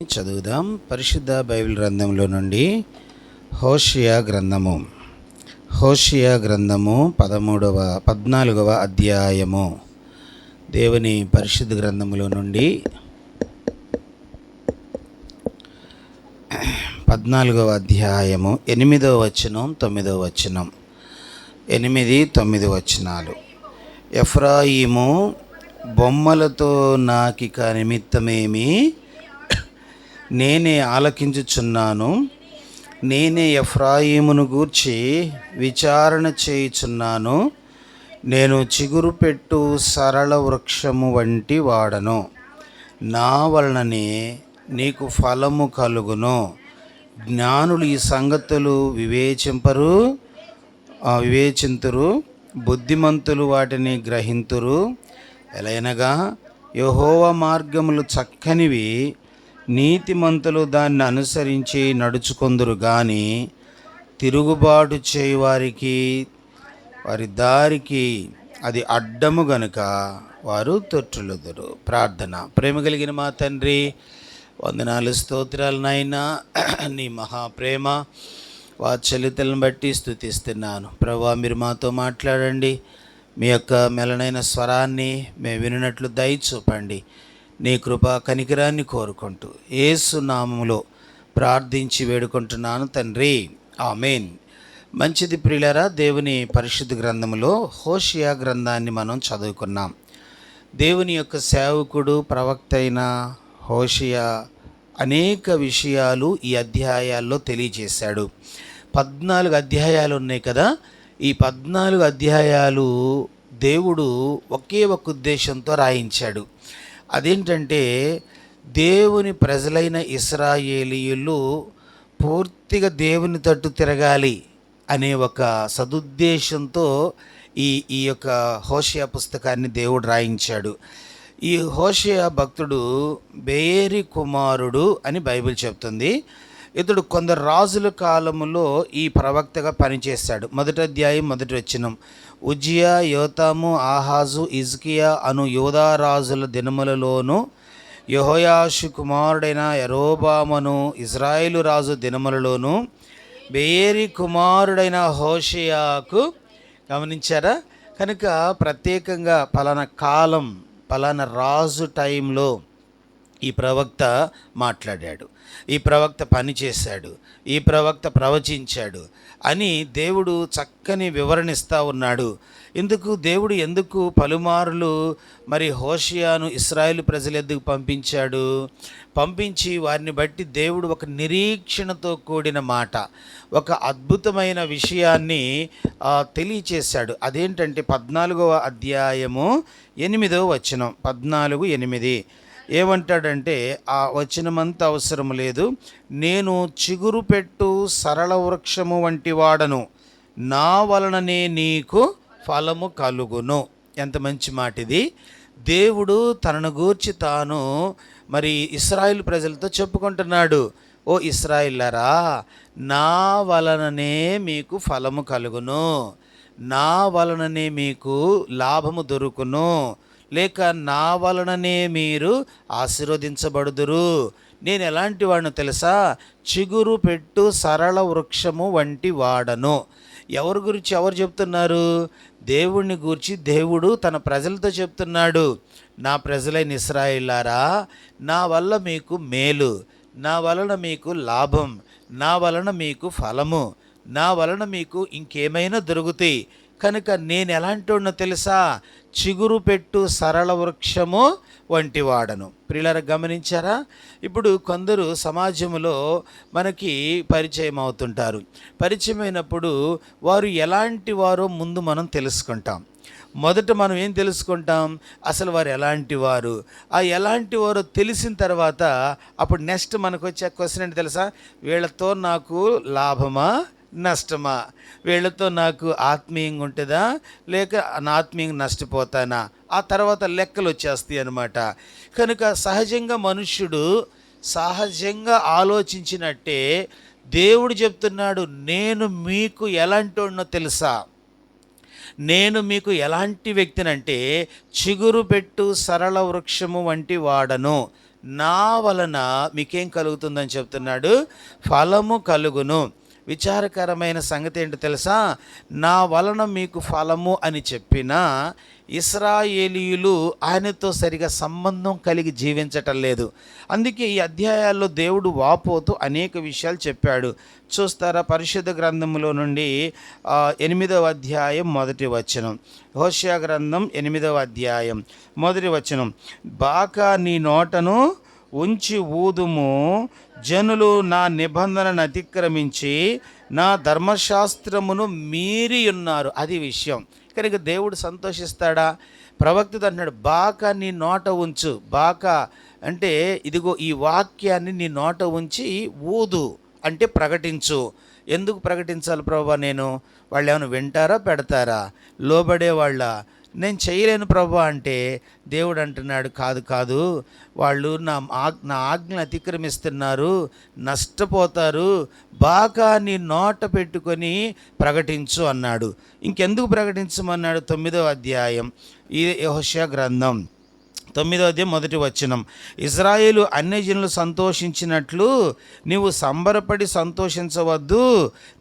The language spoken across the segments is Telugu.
చదువుదాం. పరిశుద్ధ బైబిల్ గ్రంథంలో నుండి హోషియా గ్రంథము 14వ అధ్యాయము. దేవుని పరిశుద్ధ గ్రంథములో నుండి 14వ అధ్యాయము 8వ వచనం 9వ వచనం 8-9 వచనాలు. ఎఫ్రాయిము బొమ్మలతో నాకిక నిమిత్తమేమి, నేనే ఆలకించుచున్నాను. నేనే ఎఫ్రాయిమును గూర్చి విచారణ చేయుచున్నాను. నేను చిగురు పెట్టు సరళ వృక్షము వంటి వాడను. నా వలననే నీకు ఫలము కలుగును. జ్ఞానులు ఈ సంగతులు వివేచింతురు, బుద్ధిమంతులు వాటిని గ్రహింతురు. ఎలయనగా యెహోవా మార్గములు చక్కనివి, నీతిమంతులు దాన్ని అనుసరించి నడుచుకొందురు గాని తిరుగుబాటు చేయువారికి వారి దారికి అది అడ్డము గనుక వారు తొట్టులుదురు. ప్రార్థన. ప్రేమ కలిగిన మా తండ్రి, వందనాలు, స్తోత్రాలు నాయనా. నీ మహాప్రేమ వాత్సల్యతలను బట్టి స్తుతిస్తున్నాను ప్రభువా. మీరు మాతో మాట్లాడండి. మీ యొక్క మెలనైన స్వరాన్ని మేము వినినట్లు దయ చూపండి. నీ కృపా కనికరాన్ని కోరుకుంటూ యేసు నామములో ప్రార్థించి వేడుకుంటున్నాను తండ్రి, ఆమేన్. మంచిది ప్రియులారా, దేవుని పరిశుద్ధ గ్రంథములో హోషియా గ్రంథాన్ని మనం చదువుకున్నాం. దేవుని యొక్క సేవకుడు, ప్రవక్త అయిన హోషియా అనేక విషయాలు ఈ అధ్యాయాల్లో తెలియజేశాడు. 14 అధ్యాయాలు ఉన్నాయి కదా. ఈ 14 అధ్యాయాలు దేవుడు ఒకే ఒక ఉద్దేశంతో రాయించాడు. అదేంటంటే, దేవుని ప్రజలైన ఇశ్రాయేలీయులు పూర్తిగా దేవుని తట్టు తిరగాలి అనే ఒక సదుద్దేశంతో ఈ యొక్క హోషియా పుస్తకాన్ని దేవుడు రాయించాడు. ఈ హోషియా భక్తుడు బేయేరి కుమారుడు అని బైబిల్ చెప్తుంది. ఇతడు కొందరు రాజుల కాలములో ఈ ప్రవక్తగా పనిచేశాడు. 1వ అధ్యాయం 1వ వచనం. ఉజ్జియా, యోతాము, ఆహాజు, హిజ్కియా అను యూదా రాజుల దినములలోను, యెహోయాషు కుమారుడైన యరొబామును ఇజ్రాయేలు రాజు దినములలోను బేయేరి కుమారుడైన హోషియాకు, గమనించారా? కనుక ప్రత్యేకంగా పలానా కాలం, పలానా రాజు టైంలో ఈ ప్రవక్త మాట్లాడాడు, ఈ ప్రవక్త పనిచేశాడు, ఈ ప్రవక్త ప్రవచించాడు అని దేవుడు చక్కని వివరణిస్తూ ఉన్నాడు. దేవుడు ఎందుకు పలుమార్లు మరి హోషియాను ఇశ్రాయేలు ప్రజల ఎద్దుకు పంపించి వారిని బట్టి దేవుడు ఒక నిరీక్షణతో కూడిన మాట, ఒక అద్భుతమైన విషయాన్ని తెలియచేశాడు. అదేంటంటే 14వ అధ్యాయము 8వ వచనం. 14:8 ఏమంటాడంటే, ఆ వచనమంతా అవసరం లేదు. నేను చిగురు పెట్టు సరళ వృక్షము వంటి వాడను, నా వలననే నీకు ఫలము కలుగును. ఎంత మంచి మాట ఇది. దేవుడు తనను గూర్చి తాను మరి ఇశ్రాయేలు ప్రజలతో చెప్పుకుంటున్నాడు. ఓ ఇశ్రాయేలులారా, నా వలననే మీకు ఫలము కలుగును, నా వలననే మీకు లాభము దొరుకును, లేక నా వలననే మీరు ఆశీర్వదించబడుదురు. నేను ఎలాంటి వాడినో తెలుసా? చిగురు పెట్టు సరళ వృక్షము వంటి వాడను. ఎవరి గురించి ఎవరు చెప్తున్నారు? దేవుణ్ణి గూర్చి దేవుడు తన ప్రజలతో చెప్తున్నాడు. నా ప్రజలైన ఇశ్రాయేలులారా, నా వల్ల మీకు మేలు, నా వలన మీకు లాభం, నా వలన మీకు ఫలము, నా వలన మీకు ఇంకేమైనా దొరుకుతాయి. కనుక నేను ఎలాంటి వాడినో తెలుసా? చిగురు పెట్టు సరళ వృక్షము వంటి వాడను. ప్రియులారా, గమనించారా? ఇప్పుడు కొందరు సమాజంలో మనకి పరిచయం అవుతుంటారు. పరిచయమైనప్పుడు వారు ఎలాంటి వారో ముందు మనం తెలుసుకుంటాం. మొదట మనం ఏం తెలుసుకుంటాం? అసలు వారు ఎలాంటి వారు. ఆ ఎలాంటి వారో తెలిసిన తర్వాత అప్పుడు నెక్స్ట్ మనకు వచ్చే క్వశ్చన్ ఏంటి తెలుసా? వీళ్ళతో నాకు లాభమా నష్టమా? వీళ్ళతో నాకు ఆత్మీయంగా ఉంటుందా, లేక నా ఆత్మీయంగా నష్టపోతానా? ఆ తర్వాత లెక్కలు వచ్చేస్తాయి అన్నమాట. కనుక సహజంగా మనుష్యుడు సహజంగా ఆలోచించినట్టే దేవుడు చెప్తున్నాడు, నేను మీకు ఎలాంటి వాడినో తెలుసా? నేను మీకు ఎలాంటి వ్యక్తినంటే చిగురు పెట్టు సరళ వృక్షము వంటి వాడను. నా వలన మీకేం కలుగుతుందని చెప్తున్నాడు? ఫలము కలుగును. విచారకరమైన సంగతి ఏంటో తెలుసా? నా వలన మీకు ఫలము అని చెప్పినా ఇశ్రాయేలీయులు ఆయనతో సరిగా సంబంధం కలిగి జీవించటం లేదు. అందుకే ఈ అధ్యాయాల్లో దేవుడు వాపోతూ అనేక విషయాలు చెప్పాడు. చూస్తారా? పరిశుద్ధ గ్రంథంలో నుండి 8వ అధ్యాయం 1వ వచనం. హోషేయ గ్రంథం 8వ అధ్యాయం 1వ వచనం. బాకా నీ నోటను ఉంచి ఊదుము, జనులు నా నిబంధనను అతిక్రమించి నా ధర్మశాస్త్రమును మీరి ఉన్నారు. అది విషయం. కనుక దేవుడు సంతోషిస్తాడా? ప్రవక్త అంటున్నాడు, బాకా నీ నోట ఉంచు. బాకా అంటే ఇదిగో ఈ వాక్యాన్ని నీ నోట ఉంచి ఊదు అంటే ప్రకటించు. ఎందుకు ప్రకటించాలి ప్రభా? వాళ్ళు ఏమైనా వింటారా, పెడతారా, లోబడేవాళ్ళ? నేను చేయలేను ప్రభా అంటే దేవుడు అంటున్నాడు, కాదు కాదు, వాళ్ళు నా ఆజ్ఞను అతిక్రమిస్తున్నారు, నష్టపోతారు. బాగా నీ నోట పెట్టుకొని ప్రకటించు అన్నాడు. ఇంకెందుకు ప్రకటించమన్నాడు? 9వ అధ్యాయం ఈ యెహోషువ గ్రంథం 9వ అధ్యాయం 1వ వచనం. ఇశ్రాయేలు అన్యజనులు సంతోషించినట్లు నీవు సంబరపడి సంతోషించవద్దు,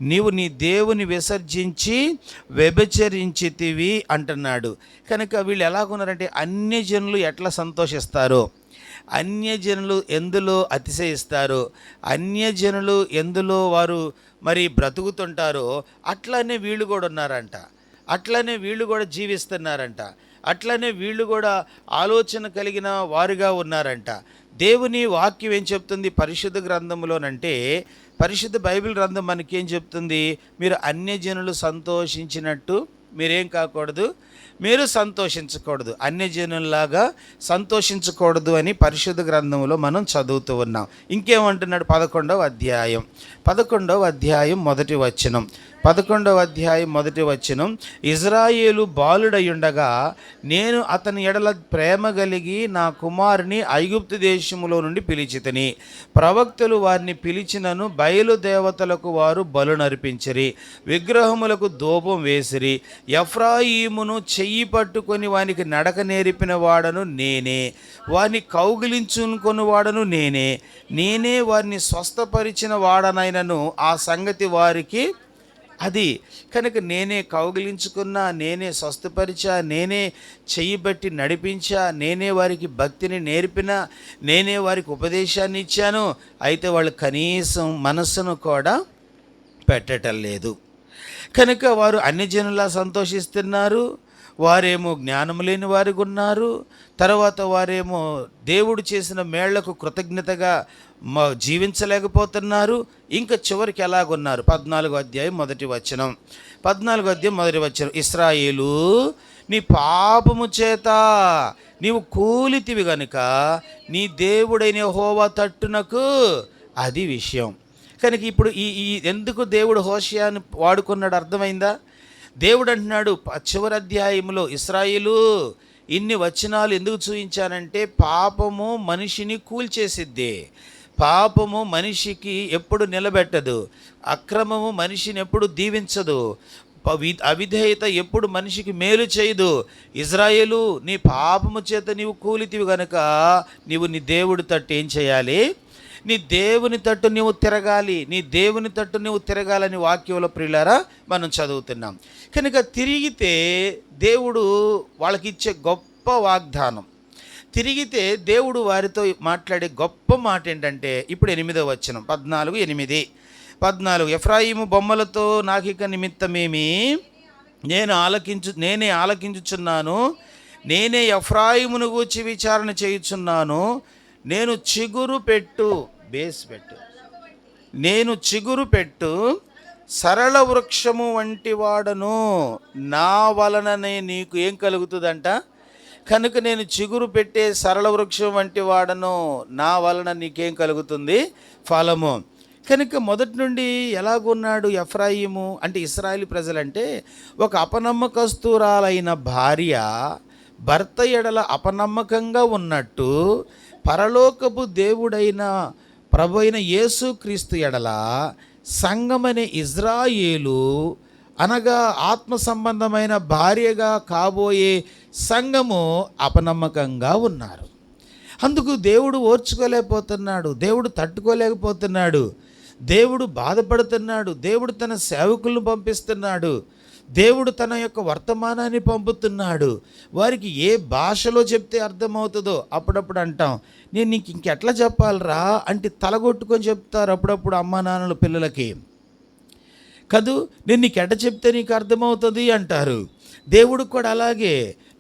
నీవు నీ దేవుని విసర్జించి వ్యభిచరించితివి అంటున్నాడు. కనుక వీళ్ళు ఎలాగున్నారంటే, అన్యజనులు ఎట్లా సంతోషిస్తారో, అన్యజనులు ఎందులో అతిశయిస్తారో, అన్యజనులు ఎందులో వారు మరి బ్రతుకుతుంటారో అట్లనే వీళ్ళు కూడా ఉన్నారంట. అట్లనే వీళ్ళు కూడా జీవిస్తున్నారంట. అట్లనే వీళ్ళు కూడా ఆలోచన కలిగిన వారుగా ఉన్నారంట. దేవుని వాక్యం ఏం చెప్తుంది పరిశుద్ధ గ్రంథంలోనంటే? పరిశుద్ధ బైబిల్ గ్రంథం మనకేం చెప్తుంది? మీరు అన్యజనులు సంతోషించినట్టు మీరేం కాకూడదు, మీరు సంతోషించకూడదు, అన్యజనుల్లాగా సంతోషించకూడదు అని పరిశుద్ధ గ్రంథంలో మనం చదువుతూ ఉన్నాం. ఇంకేమంటున్నాడు? 11వ అధ్యాయం 1వ వచనం. 11వ అధ్యాయం 1వ వచనం. ఇజ్రాయేలు బాలుడయుండగా నేను అతని ఎడల ప్రేమ కలిగి నా కుమారుని ఐగుప్తు దేశములో నుండి పిలిచితిని. ప్రవక్తలు వారిని పిలిచినను బయలుదేవతలకు వారు బలు నర్పించిరి, విగ్రహములకు ధూపం వేసిరి. ఎఫ్రాయిమును చెయ్యి పట్టుకొని వానికి నడక నేర్పిన వాడను నేనే, వారిని కౌగిలించుకొని వాడను నేనే వారిని స్వస్థపరిచిన వాడనైనను ఆ సంగతి వారికి అది. కనుక నేనే కౌగిలించుకున్నా, నేనే స్వస్థపరిచా, నేనే చెయ్యి బట్టి నడిపించా, నేనే వారికి భక్తిని నేర్పినా, నేనే వారికి ఉపదేశాన్ని ఇచ్చాను. అయితే వాళ్ళు కనీసం మనస్సును కూడా పెట్టటం లేదు. కనుక వారు అన్యజనులా సంతోషిస్తున్నారు. వారేమో జ్ఞానం లేని వారికి ఉన్నారు. తర్వాత వారేమో దేవుడు చేసిన మేళ్లకు కృతజ్ఞతగా జీవించలేకపోతున్నారు. ఇంకా చివరికి ఎలాగున్నారు? 14వ అధ్యాయం 1వ వచనం. 14వ అధ్యాయం 1వ వచనం. ఇశ్రాయేలు, నీ పాపము చేత నీవు కూలితివి గనుక నీ దేవుడైన యెహోవా తట్టునకు అది విషయం. కనుక ఇప్పుడు ఈ ఎందుకు దేవుడు హోషేయను వాడుకున్నాడు అర్థమైందా? దేవుడు అంటున్నాడు చివరి అధ్యాయంలో, ఇశ్రాయేలు ఇన్ని వచనాలు ఎందుకు చూపించానంటే పాపము మనిషిని కూల్చేసిద్ది. పాపము మనిషికి ఎప్పుడు నిలబెట్టదు. అక్రమము మనిషిని ఎప్పుడు దీవించదు. అవిధేయత ఎప్పుడు మనిషికి మేలు చేయదు. ఇజ్రాయేలు, నీ పాపము చేత నీవు కూలితివి గనుక నీవు నీ దేవుడి తట్టు ఏం చేయాలి? నీ దేవుని తట్టు నీవు తిరగాలి. నీ దేవుని తట్టు నీవు తిరగాలని వాక్యంలో ప్రియులారా మనం చదువుతున్నాం. కనుక తిరిగితే దేవుడు వాళ్ళకి ఇచ్చే గొప్ప వాగ్దానం, తిరిగితే దేవుడు వారితో మాట్లాడే గొప్ప మాట ఏంటంటే ఇప్పుడు 8వ వచనం 14 ఎఫ్రాయిము బొమ్మలతో నాకిక నిమిత్తమేమి, నేనే ఆలకించుచున్నాను, నేనే ఎఫ్రాయిమును గూర్చి విచారణ చేయుచున్నాను. నేను చిగురు పెట్టు సరళ వృక్షము వంటి వాడను, నా వలననే నీకు ఏం కలుగుతుందంట? కనుక నేను చిగురు పెట్టే సరళ వృక్షం వంటి వాడను, నా వలన నీకేం కలుగుతుంది? ఫలము. కనుక మొదటి నుండి ఎలాగున్నాడు ఎఫ్రాయిము అంటే? ఇశ్రాయేలు ప్రజలంటే ఒక అపనమ్మకస్తురాలైన భార్య భర్త ఎడల అపనమ్మకంగా ఉన్నట్టు, పరలోకపు దేవుడైన ప్రభు అయిన యేసుక్రీస్తు ఎడల సంఘమనే ఇజ్రాయేలు అనగా ఆత్మ సంబంధమైన భార్యగా కాబోయే సంఘము అపనమ్మకంగా ఉన్నారు. అందుకు దేవుడు ఓర్చుకోలేకపోతున్నాడు, దేవుడు తట్టుకోలేకపోతున్నాడు, దేవుడు బాధపడుతున్నాడు, దేవుడు తన సేవకులను పంపిస్తున్నాడు, దేవుడు తన యొక్క వర్తమానాన్ని పంపుతున్నాడు. వారికి ఏ భాషలో చెప్తే అర్థమవుతుందో అప్పుడప్పుడు అంటాం, నేను నీకు ఇంకెట్లా చెప్పాలరా అంటే తలగొట్టుకొని చెప్తారు అప్పుడప్పుడు అమ్మా నాన్నలు పిల్లలకి. కదూ, నేను నీకు ఎట్ట చెప్తే నీకు అర్థమవుతుంది అంటారు. దేవుడు కూడా అలాగే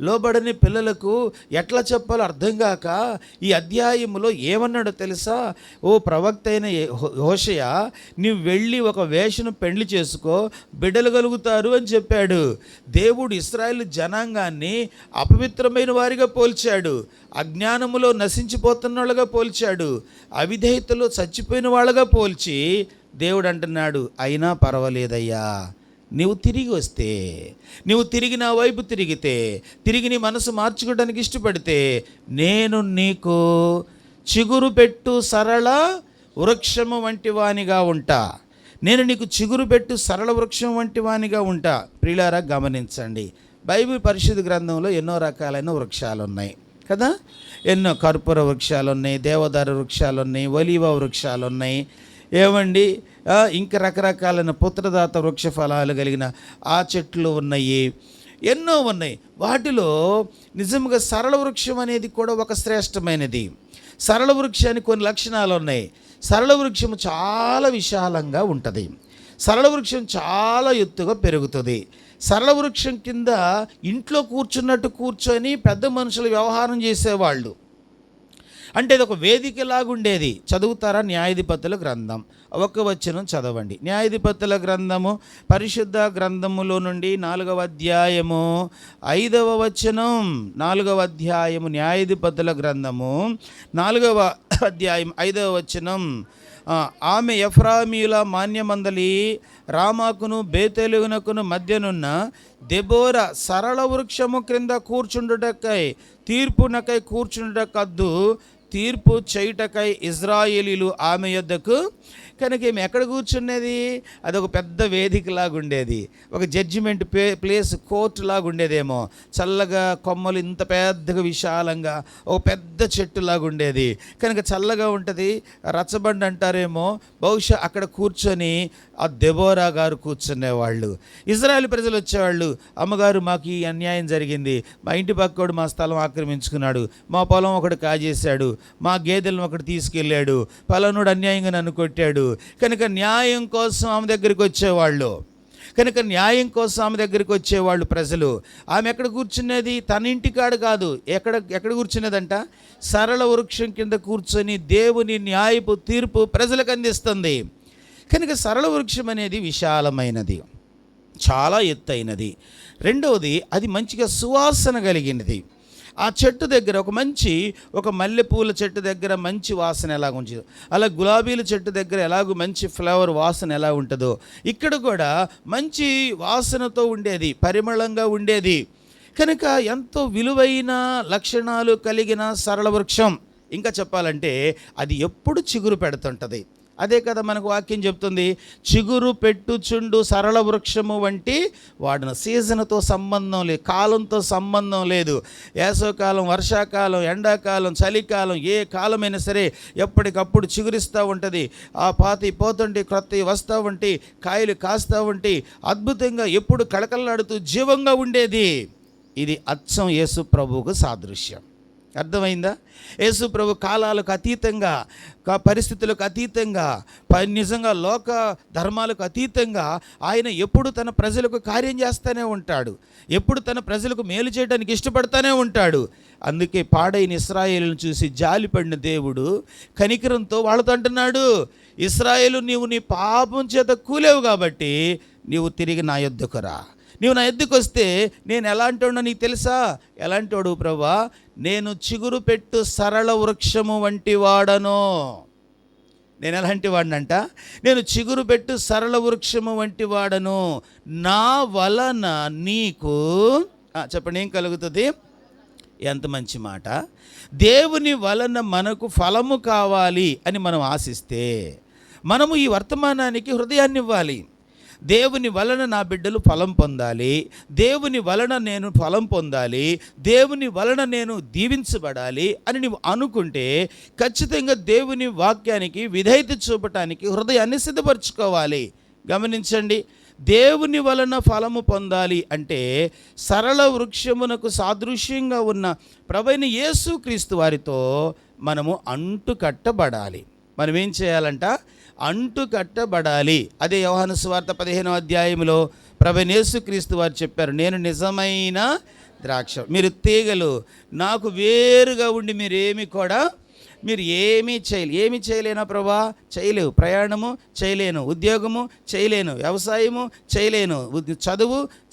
లోబడని పిల్లలకు ఎట్లా చెప్పాలో అర్థం కాక ఈ అధ్యాయములో ఏమన్నాడో తెలుసా? ఓ ప్రవక్త అయిన హోషేయ, నీవు వెళ్ళి ఒక వేషను పెండ్లి చేసుకో, బిడ్డలు కలుగుతారు అని చెప్పాడు. దేవుడు ఇశ్రాయేలు జనాంగాన్ని అపవిత్రమైన వారిగా పోల్చాడు, అజ్ఞానములో నశించిపోతున్న వాళ్ళగా పోల్చాడు, అవిధేయతలో చచ్చిపోయిన వాళ్ళగా పోల్చి దేవుడు అంటున్నాడు, అయినా పర్వాలేదయ్యా, నీవు తిరిగి వస్తే, నీవు తిరిగి నా వైపు తిరిగితే, తిరిగి నీ మనసు మార్చుకోవడానికి ఇష్టపడితే, నేను నీకు చిగురు పెట్టు సరళ వృక్షము వంటి వానిగా ఉంటా. నేను నీకు చిగురు పెట్టు సరళ వృక్షం వంటి వానిగా ఉంటా. ప్రియులారా, గమనించండి, బైబిల్ పరిశుద్ధ గ్రంథంలో ఎన్నో రకాలైన వృక్షాలు ఉన్నాయి కదా. ఎన్నో కర్పూర వృక్షాలు ఉన్నాయి, దేవదారు వృక్షాలు ఉన్నాయి, ఒలీవ వృక్షాలు ఉన్నాయి, ఏమండి ఇంకా రకరకాలైన పుత్రదాత వృక్ష ఫలాలు కలిగిన ఆ చెట్లు ఉన్నాయి, ఎన్నో ఉన్నాయి. వాటిలో నిజంగా సరళ వృక్షం అనేది కూడా ఒక శ్రేష్టమైనది. సరళ వృక్షానికి కొన్ని లక్షణాలు ఉన్నాయి. సరళ వృక్షం చాలా విశాలంగా ఉంటుంది, సరళ వృక్షం చాలా ఎత్తుగా పెరుగుతుంది. సరళ వృక్షం కింద ఇంట్లో కూర్చున్నట్టు కూర్చొని పెద్ద మనుషులు వ్యవహారం చేసేవాళ్ళు. అంటే ఇది ఒక వేదికలాగుండేది. చదువుతారా? న్యాయాధిపతుల గ్రంథం 1వ వచనం చదవండి. న్యాయాధిపతుల గ్రంథము పరిశుద్ధ గ్రంథములో నుండి 4వ అధ్యాయము 5వ వచనం. 4వ అధ్యాయము న్యాయాధిపతుల గ్రంథము 4వ అధ్యాయం 5వ వచనం. ఆమె ఎఫ్రామీయుల మాన్యమందలి రామాకును బేతేలునకును మధ్యనున్న దెబోరా సరళ వృక్షము క్రింద కూర్చుండుటకై తీర్పునకై కూర్చుండుటకద్దు, తీర్పు చేయుటకై ఇజ్రాయేలీలు ఆమె యొద్దకు. కనుక ఈమె ఎక్కడ కూర్చున్నది? అదొక పెద్ద వేదికలాగా ఉండేది, ఒక జడ్జిమెంట్ ప్లేస్, కోర్టు లాగా ఉండేదేమో. చల్లగా కొమ్మలు ఇంత పెద్దగా విశాలంగా ఒక పెద్ద చెట్టులాగా ఉండేది కనుక చల్లగా ఉంటుంది. రచ్చబండి అంటారేమో, బహుశా అక్కడ కూర్చొని ఆ దెబోరా గారు కూర్చునేవాళ్ళు. ఇజ్రాయేల్ ప్రజలు వచ్చేవాళ్ళు, అమ్మగారు మాకు ఈ అన్యాయం జరిగింది, మా ఇంటి పక్కోడు మా స్థలం ఆక్రమించుకున్నాడు, మా పొలం ఒకటి కాజేశాడు, మా గేదెలను ఒకటి తీసుకెళ్ళాడు, పలానోడు అన్యాయంగా నన్ను కొట్టాడు. కనుక న్యాయం కోసం ఆమె దగ్గరికి వచ్చేవాళ్ళు. ప్రజలు. ఆమె ఎక్కడ కూర్చునేది? తన ఇంటికాడ కాదు, ఎక్కడ కూర్చునేదంట? సరళ వృక్షం కింద కూర్చొని దేవుని న్యాయపు తీర్పు ప్రజలకు అందిస్తుంది. కనుక సరళ వృక్షం అనేది విశాలమైనది, చాలా ఎత్తైనది. రెండవది, అది మంచిగా సువాసన కలిగినది. ఆ చెట్టు దగ్గర ఒక మల్లెపూల చెట్టు దగ్గర మంచి వాసన ఎలాగ ఉంటుందో, అలా గులాబీల చెట్టు దగ్గర ఎలాగో మంచి ఫ్లవర్ వాసన ఎలా ఉంటుందో, ఇక్కడ కూడా మంచి వాసనతో ఉండేది, పరిమళంగా ఉండేది. కనుక ఎంతో విలువైన లక్షణాలు కలిగిన సరళ వృక్షం. ఇంకా చెప్పాలంటే అది ఎప్పుడు చిగురు పెడుతుంటుంది. అదే కదా మనకు వాక్యం చెప్తుంది, చిగురు పెట్టుచుండు సరళ వృక్షము వంటి వాడిన. సీజన్తో సంబంధం లేదు, కాలంతో సంబంధం లేదు. వేసవకాలం, వర్షాకాలం, ఎండాకాలం, చలికాలం, ఏ కాలమైనా సరే ఎప్పటికప్పుడు చిగురిస్తూ ఉంటుంది. ఆ పాతి పోతుంటే క్రొత్త వస్తూ ఉంటే, కాయలు కాస్తూ ఉంటే, అద్భుతంగా ఎప్పుడు కళకళలాడుతూ జీవంగా ఉండేది. ఇది అచ్చం యేసు ప్రభువుకు సాదృశ్యం. అర్థమైందా? యేసు ప్రభు కాలాలకు అతీతంగా, పరిస్థితులకు అతీతంగా, నిజంగా లోక ధర్మాలకు అతీతంగా ఆయన ఎప్పుడు తన ప్రజలకు కార్యం చేస్తూనే ఉంటాడు, ఎప్పుడు తన ప్రజలకు మేలు చేయడానికి ఇష్టపడతానే ఉంటాడు. అందుకే పాడైన ఇశ్రాయేలును చూసి జాలిపడిన దేవుడు కనికరంతో వాళ్ళతో అంటున్నాడు, ఇశ్రాయేలు, నీవు నీ పాపం చేత కూలేవు కాబట్టి నీవు తిరిగి నా యొద్దకు రా. నీవు నా ఎద్దుకు వస్తే నేను ఎలాంటి వాడినో నీకు తెలుసా? ఎలాంటి వాడు ప్రభువా? నేను చిగురు పెట్టు సరళ వృక్షము వంటి వాడను. నేను ఎలాంటి వాడినంట? నేను చిగురు పెట్టు సరళ వృక్షము వంటి వాడను. నా వలన నీకు చెప్పండి ఏం కలుగుతుంది? ఎంత మంచి మాట. దేవుని వలన మనకు ఫలము కావాలి అని మనం ఆశిస్తే మనము ఈ వర్తమానానికి హృదయాన్ని ఇవ్వాలి. దేవుని వలన నా బిడ్డలు ఫలం పొందాలి, దేవుని వలన నేను ఫలం పొందాలి, దేవుని వలన నేను దీవించబడాలి అని నువ్వు అనుకుంటే ఖచ్చితంగా దేవుని వాక్యానికి విధేయత చూపటానికి హృదయాన్ని సిద్ధపరచుకోవాలి. గమనించండి, దేవుని వలన ఫలము పొందాలి అంటే సరళ వృక్షమునకు సాదృశ్యంగా ఉన్న ప్రభువైన యేసుక్రీస్తు వారితో మనము అంటుకట్టబడాలి. మనం ఏం చేయాలంట? అంటుకట్టబడాలి. అదే యోహాను సువార్త 15వ అధ్యాయంలో ప్రభువైన యేసుక్రీస్తు వారు చెప్పారు, నేను నిజమైన ద్రాక్ష, మీరు తీగలు, నాకు వేరుగా ఉండి మీరు ఏమీ చేయలేనా ప్రభా? చేయలేవు. ప్రయాణము చేయలేను, ఉద్యోగము చేయలేను, వ్యవసాయము చేయలేను,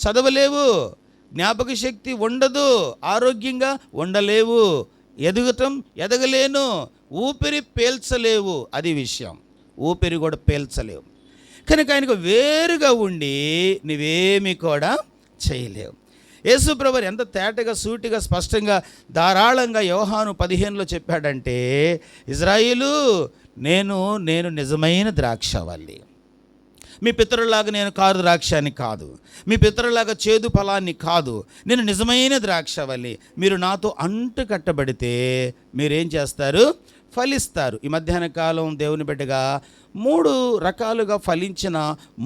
చదవలేవు, జ్ఞాపక శక్తి ఉండదు, ఆరోగ్యంగా ఉండలేవు, ఎదగలేను, ఊపిరి పీల్చలేవు. అది విషయం, ఊపిరి కూడా పీల్చలేవు. కనుక ఆయనకు వేరుగా ఉండి నువ్వేమీ కూడా చేయలేవు. యేసు ప్రభువు ఎంత తేటగా, సూటిగా, స్పష్టంగా, ధారాళంగా యోహాను 15లో చెప్పాడంటే, ఇజ్రాయేలు, నేను నిజమైన ద్రాక్షవల్లి. మీ పితరులాగా నేను కారు ద్రాక్షాన్ని కాదు, మీ పితరులాగా చేదు ఫలాన్ని కాదు, నేను నిజమైన ద్రాక్షవల్లి. మీరు నాతో అంటు కట్టబడితే మీరేం చేస్తారు? ఫలిస్తారు. ఈ మధ్యాహ్న కాలం దేవుని బిడ్డగా 3 రకాలుగా ఫలించిన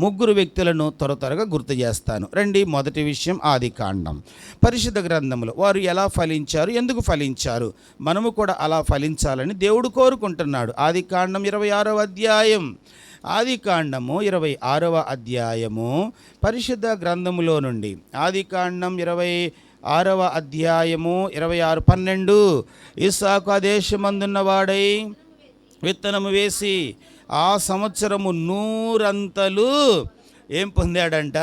3 వ్యక్తులను త్వరగా గుర్తు చేస్తాను. రండి, మొదటి విషయం ఆదికాండం. పరిశుద్ధ గ్రంథంలో వారు ఎలా ఫలించారు, ఎందుకు ఫలించారు, మనము కూడా అలా ఫలించాలని దేవుడు కోరుకుంటున్నాడు. ఆదికాండం 26వ అధ్యాయం, ఆదికాండము 26వ అధ్యాయము పరిశుద్ధ గ్రంథములో నుండి. ఆదికాండం 26వ అధ్యాయము 26:12. ఇస్సాకు ఆ దేశమందున్నవాడై విత్తనము వేసి ఆ సంవత్సరము 100 అంతలు ఏం పొందాడంట?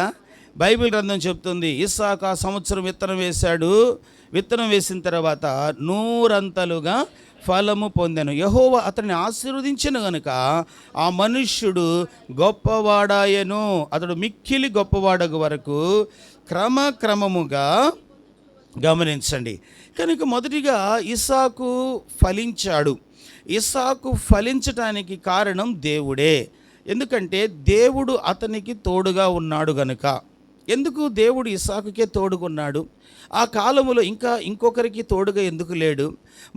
బైబిల్ గ్రంథం చెప్తుంది, ఇస్సాకు ఆ సంవత్సరం విత్తనం వేశాడు. విత్తనం వేసిన తర్వాత 100 అంతలుగా ఫలము పొందాను. యెహోవా అతన్ని ఆశీర్వదించిన గనుక ఆ మనుష్యుడు గొప్పవాడాయను. అతడు మిక్కిలి గొప్పవాడగు వరకు క్రమక్రమముగా. గమనించండి, కనుక మొదటిగా ఇస్సాకు ఫలించాడు. ఇస్సాకు ఫలించటానికి కారణం దేవుడే. ఎందుకంటే దేవుడు అతనికి తోడుగా ఉన్నాడు గనుక. ఎందుకు దేవుడు ఇస్సాకుకే తోడుగున్నాడు? ఆ కాలములో ఇంకొకరికి తోడుగా ఎందుకు లేడు?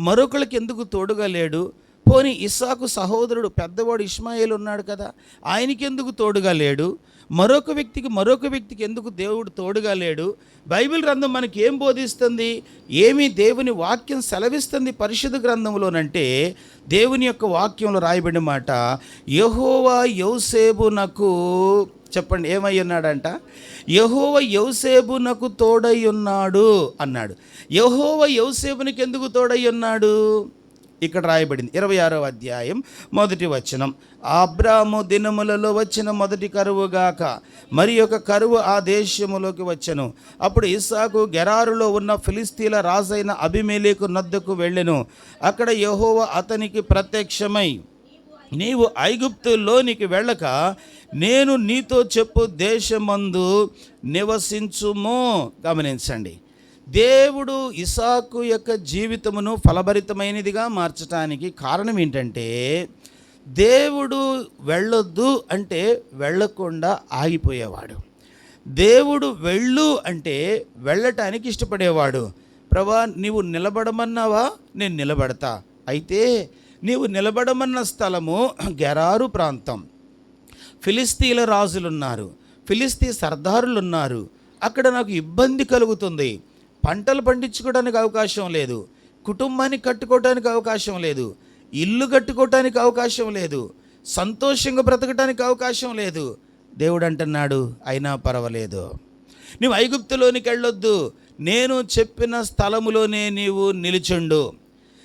మరొకరికి ఎందుకు తోడుగా లేడు? పోనీ ఇస్సాకు సహోదరుడు పెద్దవాడు ఇష్మాయేలు ఉన్నాడు కదా, ఆయనకి ఎందుకు తోడుగా లేడు? మరొక వ్యక్తికి ఎందుకు దేవుడు తోడుగా లేడు? బైబిల్ గ్రంథం మనకి ఏం బోధిస్తుంది? ఏమి దేవుని వాక్యం సెలవిస్తుంది పరిశుద్ధ గ్రంథంలోనంటే, దేవుని యొక్క వాక్యంలో రాయబడిన మాట, యెహోవా యోసేపునకు, చెప్పండి ఏమై ఉన్నాడంట? యెహోవా యోసేపునకు తోడై ఉన్నాడు అన్నాడు. యెహోవా యోసేపునికి ఎందుకు తోడై ఉన్నాడు? ఇక్కడ రాయబడింది 26వ అధ్యాయం 1వ వచనం. అబ్రాము దినములలో వచ్చిన మొదటి కరువుగాక మరి ఒక కరువు ఆ దేశములోకి వచ్చెను. అప్పుడు ఇస్సాకు గెరారులో ఉన్న ఫిలిస్తీన్ల రాజైన అబీమెలెకు నద్దకు వెళ్ళెను. అక్కడ యెహోవా అతనికి ప్రత్యక్షమై, నీవు ఐగుప్తులోనికి వెళ్ళక నేను నీతో చెప్పు దేశమందు నివసించుము. గమనించండి, దేవుడు ఇస్సాకు యొక్క జీవితమును ఫలభరితమైనదిగా మార్చడానికి కారణం ఏంటంటే, దేవుడు వెళ్ళొద్దు అంటే వెళ్ళకుండా ఆగిపోయేవాడు. దేవుడు వెళ్ళు అంటే వెళ్ళటానికి ఇష్టపడేవాడు. ప్రభా, నీవు నిలబడమన్నావా? నేను నిలబడతా. అయితే నీవు నిలబడమన్న స్థలము గెరారు ప్రాంతం. ఫిలిస్తీన్ల రాజులున్నారు, ఫిలిస్తీ సర్దారులున్నారు. అక్కడ నాకు ఇబ్బంది కలుగుతుంది. పంటలు పండించుకోవడానికి అవకాశం లేదు, కుటుంబాన్ని కట్టుకోవడానికి అవకాశం లేదు, ఇల్లు కట్టుకోవటానికి అవకాశం లేదు, సంతోషంగా బ్రతకటానికి అవకాశం లేదు. దేవుడు అంటున్నాడు, అయినా పర్వాలేదు, నీవు ఐగుప్తులోనికి వెళ్ళొద్దు, నేను చెప్పిన స్థలములోనే నీవు నిలుచుండు.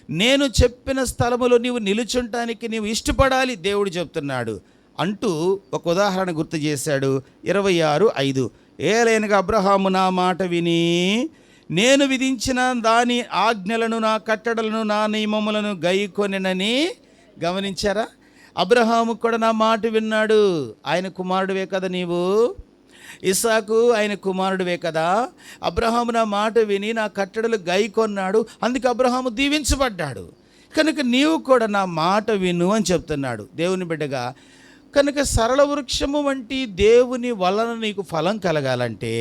నేను చెప్పిన స్థలములో నీవు నిలుచుంటానికి నీవు ఇష్టపడాలి, దేవుడు చెప్తున్నాడు అంటూ ఒక ఉదాహరణ గుర్తు చేశాడు. 26:5. ఏలైనగా అబ్రహాము నా మాట విని నేను విధించిన దాని ఆజ్ఞలను, నా కట్టడలను, నా నియమములను గైకొనెనని. గమనించారా? అబ్రహాము కూడా నా మాట విన్నాడు. ఆయన కుమారుడివే కదా నీవు, ఇస్సాకు ఆయన కుమారుడివే కదా. అబ్రహాము నా మాట విని నా కట్టడలు గైకొన్నాడు, అందుకే అబ్రహాము దీవించబడ్డాడు. కనుక నీవు కూడా నా మాట విను అని చెప్తున్నాడు. దేవుని బిడ్డగా కనుక సరళ వృక్షము వంటి దేవుని వలన నీకు ఫలం కలగాలంటే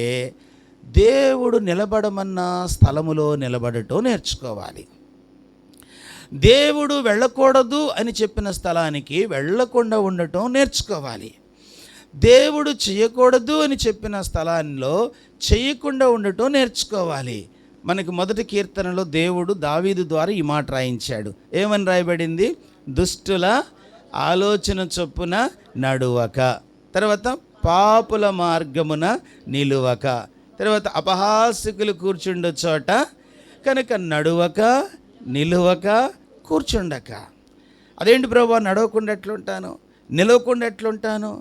దేవుడు నిలబడమన్న స్థలములో నిలబడటం నేర్చుకోవాలి. దేవుడు వెళ్ళకూడదు అని చెప్పిన స్థలానికి వెళ్ళకుండా ఉండటం నేర్చుకోవాలి. దేవుడు చేయకూడదు అని చెప్పిన స్థలాల్లో చేయకుండా ఉండటం నేర్చుకోవాలి. మనకి మొదటి కీర్తనలో దేవుడు దావీదు ద్వారా ఈ మాట రాయించాడు. ఏమని రాయబడింది? దుష్టుల ఆలోచన చొప్పున నడువక, తర్వాత పాపుల మార్గమున నిలువక, తర్వాత అపహాసకులు కూర్చుండు చోట కనుక నడువక, నిలువక, కూర్చుండక. అదేంటి ప్రభువా, నడవకుండా ఎట్లుంటాను, నిలవకుండా ఎట్లుంటాను,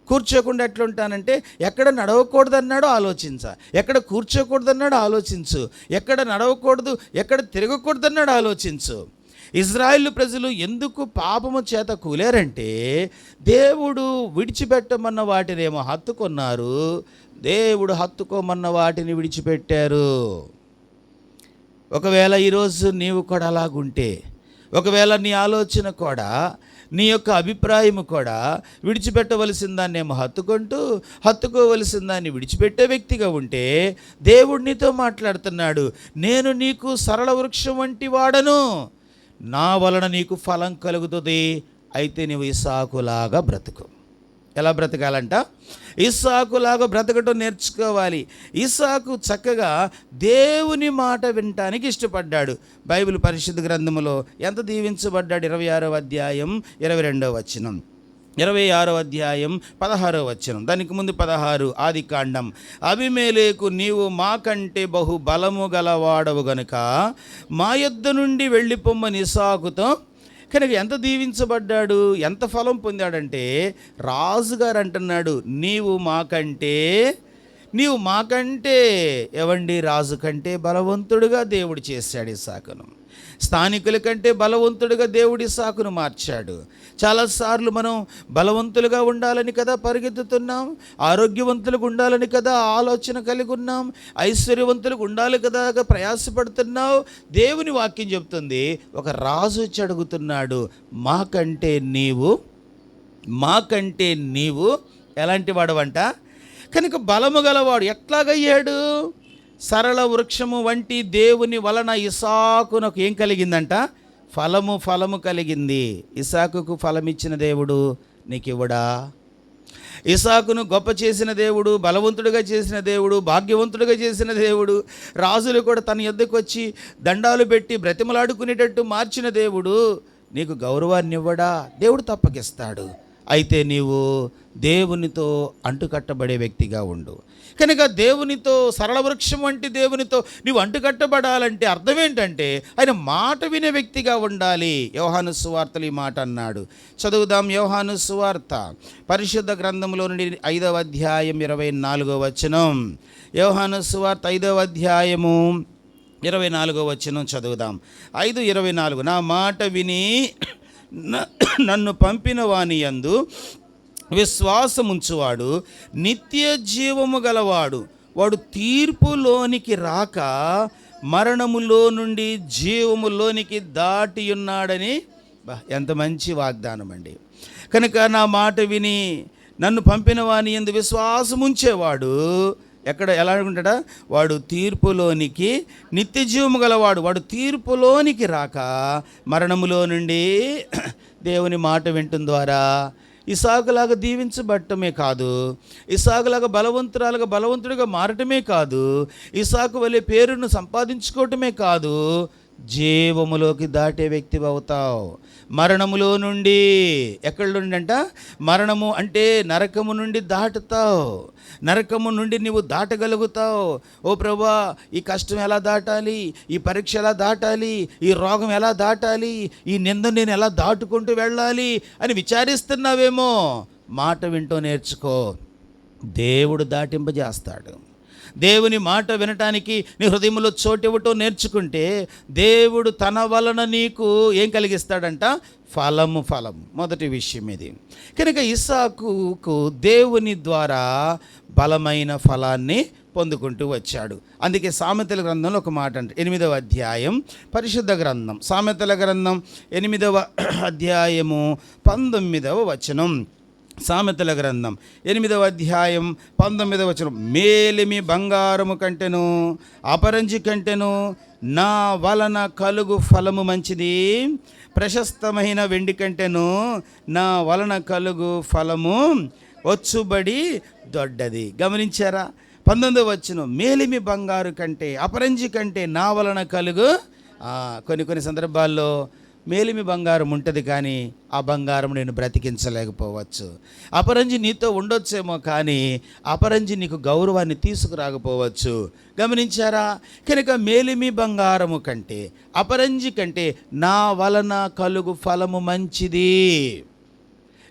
కూర్చోకుండా ఎట్లుంటానంటే ఎక్కడ నడవకూడదన్నాడో ఆలోచించా, ఎక్కడ కూర్చోకూడదన్నాడో ఆలోచించు, ఎక్కడ నడవకూడదు ఎక్కడ తిరగకూడదన్నాడో ఆలోచించు. ఇజ్రాయేలు ప్రజలు ఎందుకు పాపము చేత కూలారంటే దేవుడు విడిచిపెట్టమన్న వాటినేమో హత్తుకున్నారు, దేవుడు హత్తుకోమన్న వాటిని విడిచిపెట్టారు. ఒకవేళ ఈరోజు నీవు కూడా అలాగుంటే, ఒకవేళ నీ ఆలోచన కూడా, నీ యొక్క అభిప్రాయం కూడా విడిచిపెట్టవలసిన దాన్ని ఏమో హత్తుకోవలసిన దాన్ని విడిచిపెట్టే వ్యక్తిగా ఉంటే దేవుడు నీతో మాట్లాడుతున్నాడు. నేను నీకు సరళ వృక్షం వంటి వాడను, నా వలన నీకు ఫలం కలుగుతుంది. అయితే నీవు ఇస్సాకులాగా బ్రతుకు. ఎలా బ్రతకాలంట? ఇస్సాకులాగా బ్రతకటం నేర్చుకోవాలి. ఇస్సాకు చక్కగా దేవుని మాట వినటానికి ఇష్టపడ్డాడు. బైబిల్ పరిశుద్ధ గ్రంథములో ఎంత దీవించబడ్డాడు? 26వ అధ్యాయం 22వ వచనం, 26వ అధ్యాయం 16వ వచనం, దానికి ముందు 16 ఆదికాండం. అబీమెలెకు, నీవు మాకంటే బహు బలము గలవాడవు గనుక మా యొద్ద నుండి వెళ్ళిపోమ్మని ఇస్సాకుతో. కనుక ఎంత దీవించబడ్డాడు, ఎంత ఫలం పొందాడంటే రాజుగారు అంటున్నాడు, నీవు మాకంటే ఏవండి, రాజు కంటే బలవంతుడుగా దేవుడు చేశాడు ఇస్సాకును. స్థానికుల కంటే బలవంతుడిగా దేవుడు ఇస్సాకును మార్చాడు. చాలాసార్లు మనం బలవంతులుగా ఉండాలని కదా పరిగెత్తుతున్నాం, ఆరోగ్యవంతులుగా ఉండాలని కదా ఆలోచన కలిగి ఉన్నాం, ఐశ్వర్యవంతులుగా ఉండాలి కదా ప్రయాసపడుతున్నావు. దేవుని వాక్యం చెప్తుంది, ఒక రాజు వచ్చి అడుగుతున్నాడు, మాకంటే నీవు ఎలాంటి వాడవంట? కనుక బలము గలవాడు. ఎట్లాగయ్యాడు? సరళ వృక్షము వంటి దేవుని వలన ఇస్సాకునకు ఏం కలిగిందంట? ఫలము కలిగింది. ఇస్సాకుకు ఫలం ఇచ్చిన దేవుడు నీకు ఇవ్వడా? ఇస్సాకును గొప్ప చేసిన దేవుడు, బలవంతుడిగా చేసిన దేవుడు, భాగ్యవంతుడిగా చేసిన దేవుడు, రాజులు కూడా తన యొద్దకు వచ్చి దండాలు పెట్టి బ్రతిమలాడుకునేటట్టు మార్చిన దేవుడు నీకు గౌరవాన్ని ఇవ్వడా? దేవుడు తప్పకిస్తాడు. అయితే నీవు దేవునితో అంటుకట్టబడే వ్యక్తిగా ఉండు. కనుక దేవునితో, సరళ వృక్షం వంటి దేవునితో నీవు అంటుకట్టబడాలంటే అర్థం ఏంటంటే ఆయన మాట వినే వ్యక్తిగా ఉండాలి. యోహాను సువార్తలు ఈ మాట అన్నాడు. చదువుదాం. యోహాను సువార్త పరిశుద్ధ గ్రంథంలో నుండి 5వ అధ్యాయం 24వ వచనం. యోహాను సువార్త 5వ అధ్యాయము 24వ వచనం చదువుదాం. 5:24. నా మాట విని నన్ను పంపిన వాని యందు విశ్వాసముంచువాడు నిత్య జీవము గలవాడు, వాడు తీర్పులోనికి రాక మరణములో నుండి జీవములోనికి దాటి ఉన్నాడని. ఎంత మంచి వాగ్దానం అండి. కనుక నా మాట విని నన్ను పంపిన వాని యందు విశ్వాసముంచేవాడు ఎలా ఉంటాడా? వాడు తీర్పులోనికి, నిత్య జీవము గలవాడు, వాడు తీర్పులోనికి రాక మరణములో నుండి దేవుని మాట వినటం ద్వారా ఇస్సాకులాగా దీవించబడటమే కాదు, ఇస్సాకులాగా బలవంతుడిగా మారటమే కాదు, ఇస్సాకు వలె పేరును సంపాదించుకోవటమే కాదు, జీవములోకి దాటే వ్యక్తి అవుతావు. మరణములో నుండి, ఎక్కడి నుండి అంట? మరణము అంటే నరకము నుండి దాటుతావు. నరకము నుండి నీవు దాటగలుగుతావు. ఓ ప్రభువా, ఈ కష్టం ఎలా దాటాలి, ఈ పరీక్ష ఎలా దాటాలి, ఈ రోగం ఎలా దాటాలి, ఈ నింద నేను ఎలా దాటుకుంటూ వెళ్ళాలి అని విచారిస్తున్నావేమో, మాట వింటూ నేర్చుకో. దేవుడు దాటింపజేస్తాడు. దేవుని మాట వినటానికి నీ హృదయంలో చోటు ఇవ్వటం నేర్చుకుంటే దేవుడు తన వలన నీకు ఏం కలిగిస్తాడంట? ఫలము. మొదటి విషయం ఇది. కనుక ఇస్సాకుకు దేవుని ద్వారా బలమైన ఫలాన్ని పొందుకుంటూ వచ్చాడు. అందుకే సామెతల గ్రంథంలో ఒక మాట అంటే 8వ అధ్యాయం పరిశుద్ధ గ్రంథం, సామెతల గ్రంథం 8వ అధ్యాయము 19వ వచనం. సామెతల గ్రంథం 8వ అధ్యాయం 19వ వచనం, మేలిమి బంగారము కంటెను అపరంజి కంటెను నా వలన కలుగు ఫలము మంచిది, ప్రశస్తమైన వెండి కంటెను నా వలన కలుగు ఫలము వచ్చుబడి దొడ్డది. గమనించారా? 19వ వచనం, మేలిమి బంగారు కంటే అపరంజి కంటే నా వలన కలుగు. కొన్ని సందర్భాల్లో మేలిమి బంగారం ఉంటుంది, కానీ ఆ బంగారం నేను బ్రతికించలేకపోవచ్చు. అపరంజి నీతో ఉండొచ్చేమో, కానీ అపరంజి నీకు గౌరవాన్ని తీసుకురాకపోవచ్చు. గమనించారా? కనుక మేలిమి బంగారము కంటే అపరంజి కంటే నా వలన కలుగు ఫలము మంచిది.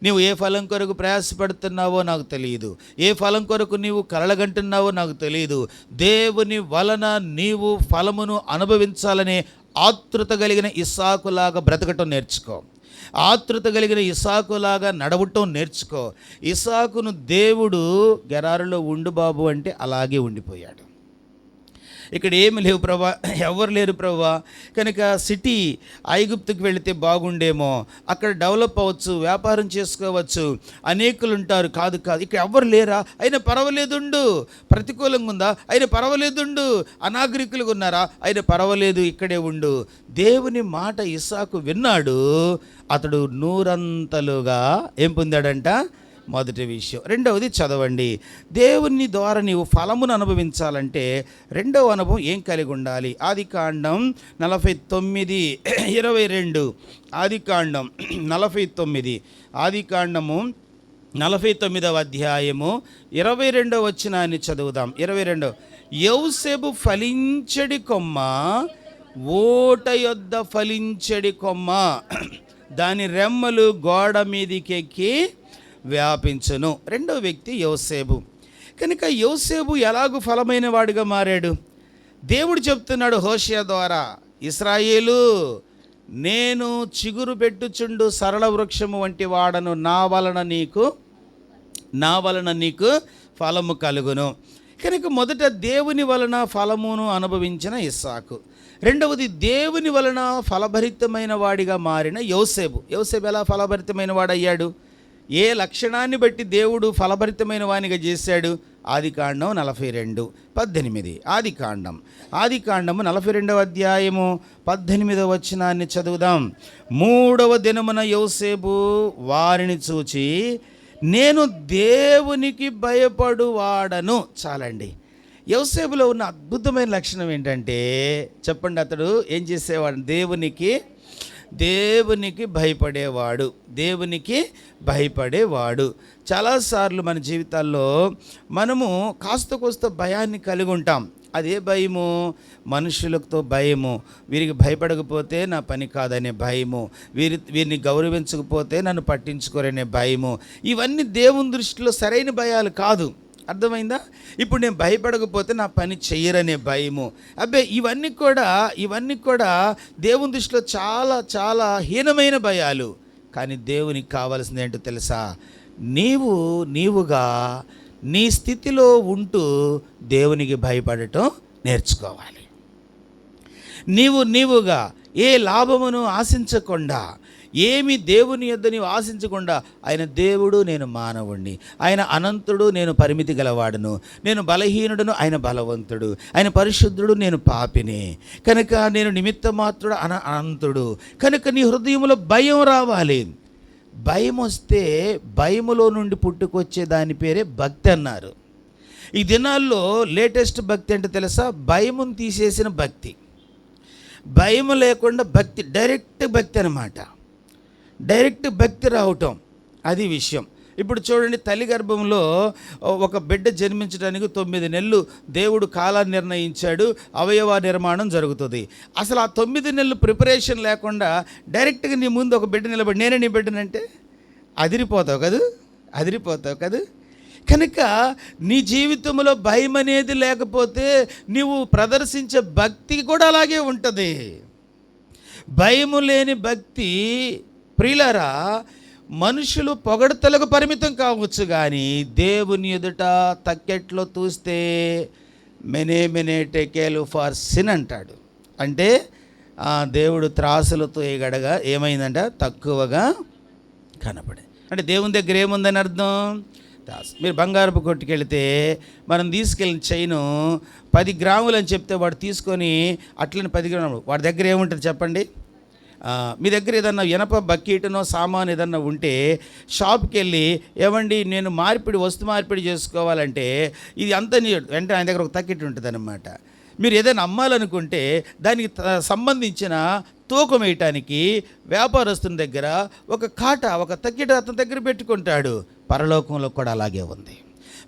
నీవు ఏ ఫలం కొరకు ప్రయాసపడుతున్నావో నాకు తెలియదు, ఏ ఫలం కొరకు నీవు కలలుగంటున్నావో నాకు తెలియదు. దేవుని వలన నీవు ఫలమును అనుభవించాలనే ఆతృత కలిగిన ఇస్సాకులాగా బ్రతకటం నేర్చుకో. ఆతృత కలిగిన ఇస్సాకులాగా నడవటం నేర్చుకో. ఇస్సాకును దేవుడు గెరారులో ఉండు బాబు అంటే అలాగే ఉండిపోయాడు. ఇక్కడ ఏమి లేవు ప్రభా, ఎవరు లేరు ప్రభా, కనుక సిటీ ఐగుప్తుకి వెళితే బాగుండేమో, అక్కడ డెవలప్ అవ్వచ్చు, వ్యాపారం చేసుకోవచ్చు, అనేకులు ఉంటారు. కాదు ఇక్కడ ఎవరు లేరా, అయినా పర్వాలేదుండు. ప్రతికూలంగా ఉందా, అయినా పర్వాలేదుండు. అనాగరికులుగా ఉన్నారా, అయినా పర్వాలేదు, ఇక్కడే ఉండు. దేవుని మాట ఇస్సాకు విన్నాడు. అతడు నూరంతలుగా ఏం పొందాడంట? మొదటి విషయం. రెండవది చదవండి. దేవుని ద్వారా నీవు ఫలమును అనుభవించాలంటే రెండవ అనుభవం ఏం కలిగి ఉండాలి? ఆదికాండం 49:22. ఆదికాండం 49, ఆదికాండము 49వ అధ్యాయము 22వ వచనాన్ని చదువుదాం. 22, యోసేపు ఫలించడి కొమ్మ, ఓట యొద్ద ఫలించడి కొమ్మ, దాని రెమ్మలు గోడ మీదికెక్కి వ్యాపించును. రెండో వ్యక్తి యోసేపు. కనుక యోసేపు ఎలాగూ ఫలమైన వాడిగా మారాడు? దేవుడు చెప్తున్నాడు హోషేయ ద్వారా, ఇశ్రాయేలు, నేను చిగురు పెట్టుచుండు సరళ వృక్షము వంటి వాడను, నా వలన నీకు ఫలము కలుగును. కనుక మొదట దేవుని వలన ఫలమును అనుభవించిన ఇస్సాకు, రెండవది దేవుని వలన ఫలభరితమైన వాడిగా మారిన యోసేపు. యోసేపు ఎలా ఫలభరితమైన వాడయ్యాడు? ఏ లక్షణాన్ని బట్టి దేవుడు ఫలభరితమైన వానిగా చేశాడు? ఆదికాండం 42:18. ఆదికాండము 42వ అధ్యాయము 18వ వచనాన్ని చదువుదాం. 3వ దినమున యోసేపు వారిని చూచి, నేను దేవునికి భయపడువాడను. చాలండి. యోసేపులో ఉన్న అద్భుతమైన లక్షణం ఏంటంటే చెప్పండి, అతడు ఏం చేసేవాడు? దేవునికి భయపడేవాడు. దేవునికి భయపడేవాడు. చాలాసార్లు మన జీవితాల్లో మనము కాస్త కోస్త భయాన్ని కలిగి ఉంటాం. అదే భయము, మనుషులతో భయము, వీరికి భయపడకపోతే నా పని కాదనే భయము, వీరిని గౌరవించకపోతే నన్ను పట్టించుకోరనే భయము. ఇవన్నీ దేవుని దృష్టిలో సరైన భయాలు కాదు. అర్థమైందా? ఇప్పుడు నేను భయపడకపోతే నా పని చెయ్యరనే భయము. ఇవన్నీ కూడా దేవుని దృష్టిలో చాలా చాలా హీనమైన భయాలు. కానీ దేవునికి కావాల్సింది ఏంటో తెలుసా? నీవుగా నీ స్థితిలో ఉంటూ దేవునికి భయపడటం నేర్చుకోవాలి. నీవుగా ఏ లాభమును ఆశించకుండా, ఏమి దేవుని యొద్ద నీవు ఆశించకుండా, ఆయన దేవుడు, నేను మానవుణ్ణి, ఆయన అనంతుడు, నేను పరిమితి గలవాడును, నేను బలహీనుడును, ఆయన బలవంతుడు, ఆయన పరిశుద్ధుడు, నేను పాపిని, కనుక నేను నిమిత్త మాత్రుడు, అనంతుడు. కనుక నీ హృదయంలో భయం రావాలి. భయం వస్తే భయములో నుండి పుట్టుకొచ్చే దాని పేరే భక్తి అన్నారు. ఈ దినాల్లో లేటెస్ట్ భక్తి అంటే తెలుసా? భయమును తీసేసిన భక్తి. భయం లేకుండా భక్తి, డైరెక్ట్ భక్తి అన్నమాట. డైరెక్ట్ భక్తి రావటం, అది విషయం. ఇప్పుడు చూడండి, తల్లి గర్భంలో ఒక బిడ్డ జన్మించడానికి 9 నెలలు దేవుడు కాలాన్ని నిర్ణయించాడు, అవయవ నిర్మాణం జరుగుతుంది. అసలు ఆ 9 నెలలు ప్రిపరేషన్ లేకుండా డైరెక్ట్గా నీ ముందు ఒక బిడ్డ నిలబడి నేనే నీ బిడ్డనంటే అదిరిపోతావు కదా. కనుక నీ జీవితంలో భయం అనేది లేకపోతే నీవు ప్రదర్శించే భక్తి కూడా అలాగే ఉంటుంది. భయము లేని భక్తి, ప్రియులారా, మనుషులు పొగడతలకు పరిమితం కావచ్చు, కానీ దేవుని ఎదుట తక్కెట్లో తూస్తే మెనే టెకేలు ఫార్ సిన్ అంటాడు. అంటే దేవుడు త్రాసులతో ఎగడగా ఏమైందంట? తక్కువగా కనపడే. అంటే దేవుని దగ్గర ఏముందని అర్థం? మీరు బంగారపు కొట్టుకెళ్తే మనం తీసుకెళ్ళిన చైను 10 గ్రాములు అని చెప్తే వాడు తీసుకొని అట్లని 10 గ్రాములు, వాడి దగ్గర ఏముంటుంది చెప్పండి? మీ దగ్గర ఏదన్నా ఇనప బకెట్నో సామాన్ ఏదన్నా ఉంటే షాప్కి వెళ్ళి, ఏమండి నేను వస్తు మార్పిడి చేసుకోవాలంటే ఇది అంత వెంటనే ఆయన దగ్గర ఒక తక్కెట్ ఉంటుంది అన్నమాట. మీరు ఏదైనా అమ్మాలనుకుంటే దానికి సంబంధించిన తూకం వేయటానికి వ్యాపారస్తుని దగ్గర ఒక తక్కెట అతని దగ్గర పెట్టుకుంటాడు. పరలోకంలో కూడా అలాగే ఉంది.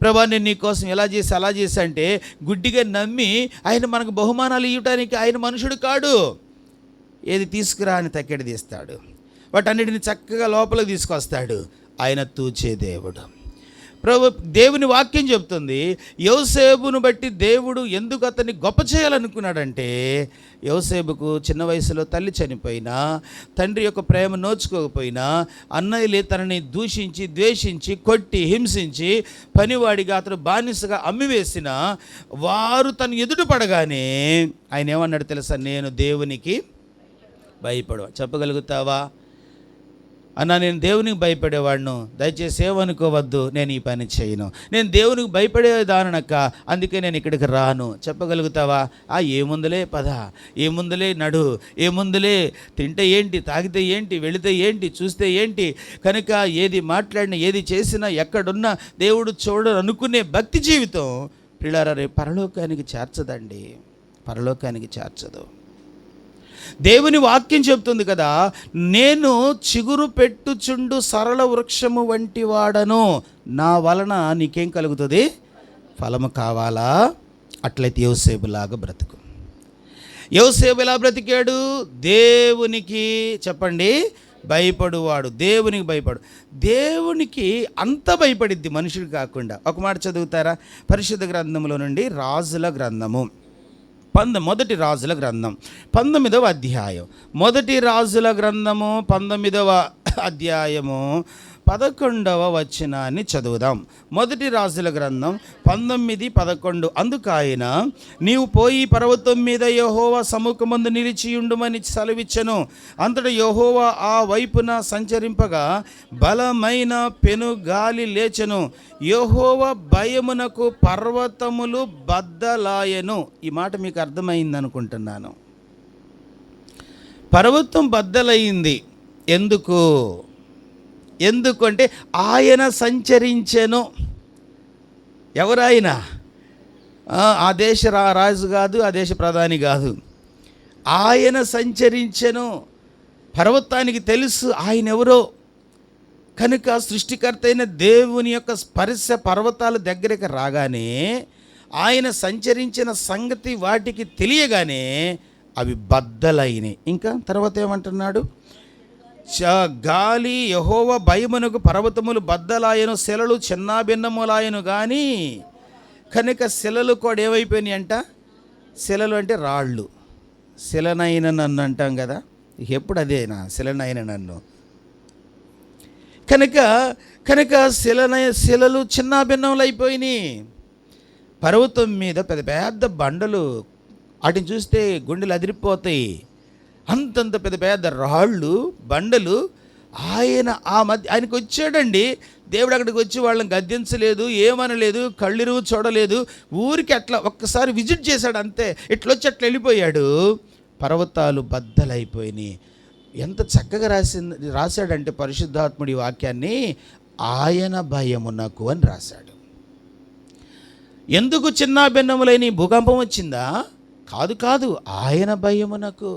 ప్రభా నేను నీకోసం ఎలా చేసి అలా చేసి అంటే గుడ్డిగా నమ్మి ఆయన మనకు బహుమానాలు ఇవ్వటానికి ఆయన మనుషుడు కాడు. ఏది తీసుకురా అని తక్కెడ తీస్తాడు, వాటన్నిటిని చక్కగా లోపలికి తీసుకొస్తాడు. ఆయన తూచే దేవుడు. ప్రభు దేవుని వాక్యం చెప్తుంది, యోసేపును బట్టి దేవుడు ఎందుకు అతన్ని గొప్ప చేయాలనుకున్నాడంటే, యోసేపుకు చిన్న వయసులో తల్లి చనిపోయినా, తండ్రి యొక్క ప్రేమ నోచుకోకపోయినా, అన్నయ్యలే తనని దూషించి ద్వేషించి కొట్టి హింసించి పనివాడిగా అతను బానిసగా అమ్మివేసిన వారు తను ఎదుట పడగానే ఆయన ఏమన్నాడు తెలుసా? నేను దేవునికి చెప్పగలుగుతావా? అన్న నేను దేవునికి భయపడేవాడును, దయచేసి ఏమనుకోవద్దు, నేను ఈ పని చేయను, నేను దేవునికి భయపడేదానక్క, అందుకే నేను ఇక్కడికి రాను. చెప్పగలుగుతావా? ఏముందులే పద, ఏముందులే నడు, ఏముందులే తింటే ఏంటి, తాగితే ఏంటి, వెళితే ఏంటి, చూస్తే ఏంటి, కనుక ఏది మాట్లాడినా ఏది చేసినా ఎక్కడున్నా దేవుడు చూడను అనుకునే భక్తి జీవితం ప్రియులారా రేపు పరలోకానికి చేర్చదండి, పరలోకానికి చేర్చదు. దేవుని వాక్యం చెప్తుంది కదా, నేను చిగురు పెట్టుచుండు సరళ వృక్షము వంటి వాడను, నా వలన నీకేం కలుగుతుంది? ఫలము కావాలా? అట్లయితే యోసేపులాగా బ్రతుకు. యోసేపు ఎలా బ్రతికాడు? దేవునికి చెప్పండి భయపడువాడు, దేవునికి భయపడు. దేవునికి అంత భయపడిద్ది, మనుషుడు కాకుండా. ఒక మాట చదువుతారా? పరిశుద్ధ గ్రంథంలో నుండి రాజుల గ్రంథము, మొదటి రాజుల గ్రంథం 19వ అధ్యాయం. మొదటి రాజుల గ్రంథము 19వ అధ్యాయము 11వ వచనాన్ని చదువుదాం. మొదటి రాజుల గ్రంథం 19:11. అందుకు ఆయన, నీవు పోయి పర్వతం మీద యెహోవా సముఖమందు నిలిచియుండుమని సెలవిచ్చెను. అంతటా యెహోవా ఆ వైపున సంచరింపగా బలమైన పెనుగాలి లేచెను. యెహోవా భయమునకు పర్వతములు బద్దలాయెను. ఈ మాట మీకు అర్థమైంది అనుకుంటున్నాను. పర్వతం బద్దలయ్యింది. ఎందుకంటే ఆయన సంచరించెను. ఎవరాయన? ఆ దేశ రాజు కాదు, ఆ దేశ ప్రధాని కాదు. ఆయన సంచరించెను. పర్వతానికి తెలుసు ఆయన ఎవరో కనుక సృష్టికర్త అయిన దేవుని యొక్క స్పర్శ పర్వతాల దగ్గరికి రాగానే, ఆయన సంచరించిన సంగతి వాటికి తెలియగానే అవి బద్దలైనవి. ఇంకా తర్వాత ఏమంటున్నాడు? గాలి యెహోవా భయమునకు పర్వతములు బద్దలాయను, శిలలు చిన్నాభిన్నములాయను. కానీ కనుక శిలలు కూడా ఏమైపోయినాయి అంట? శిలలు అంటే రాళ్ళు. శిలనైన నన్ను అంటాం కదా, ఎప్పుడు అదేనా శిలనైన నన్ను. కనుక శిలలు చిన్నాభిన్నములు అయిపోయినాయి. పర్వతం మీద పెద్ద పెద్ద బండలు, వాటిని చూస్తే గుండెలు అదిరిపోతాయి. అంతంత పెద్ద పెద్ద రాళ్ళు బండలు. ఆయనకు వచ్చాడండి. దేవుడు అక్కడికి వచ్చి వాళ్ళని గద్దించలేదు, ఏమనలేదు, కళ్ళిరువు చూడలేదు. ఊరికి అట్లా ఒక్కసారి విజిట్ చేశాడు అంతే. ఇట్లొచ్చి అట్లా వెళ్ళిపోయాడు. పర్వతాలు బద్దలైపోయినాయి. ఎంత చక్కగా రాశాడంటే పరిశుద్ధాత్ముడి వాక్యాన్ని, ఆయన భయమునకు అని రాశాడు. ఎందుకు చిన్నాభిన్నములైన భూకంపం వచ్చిందా? కాదు, ఆయన భయమునకు.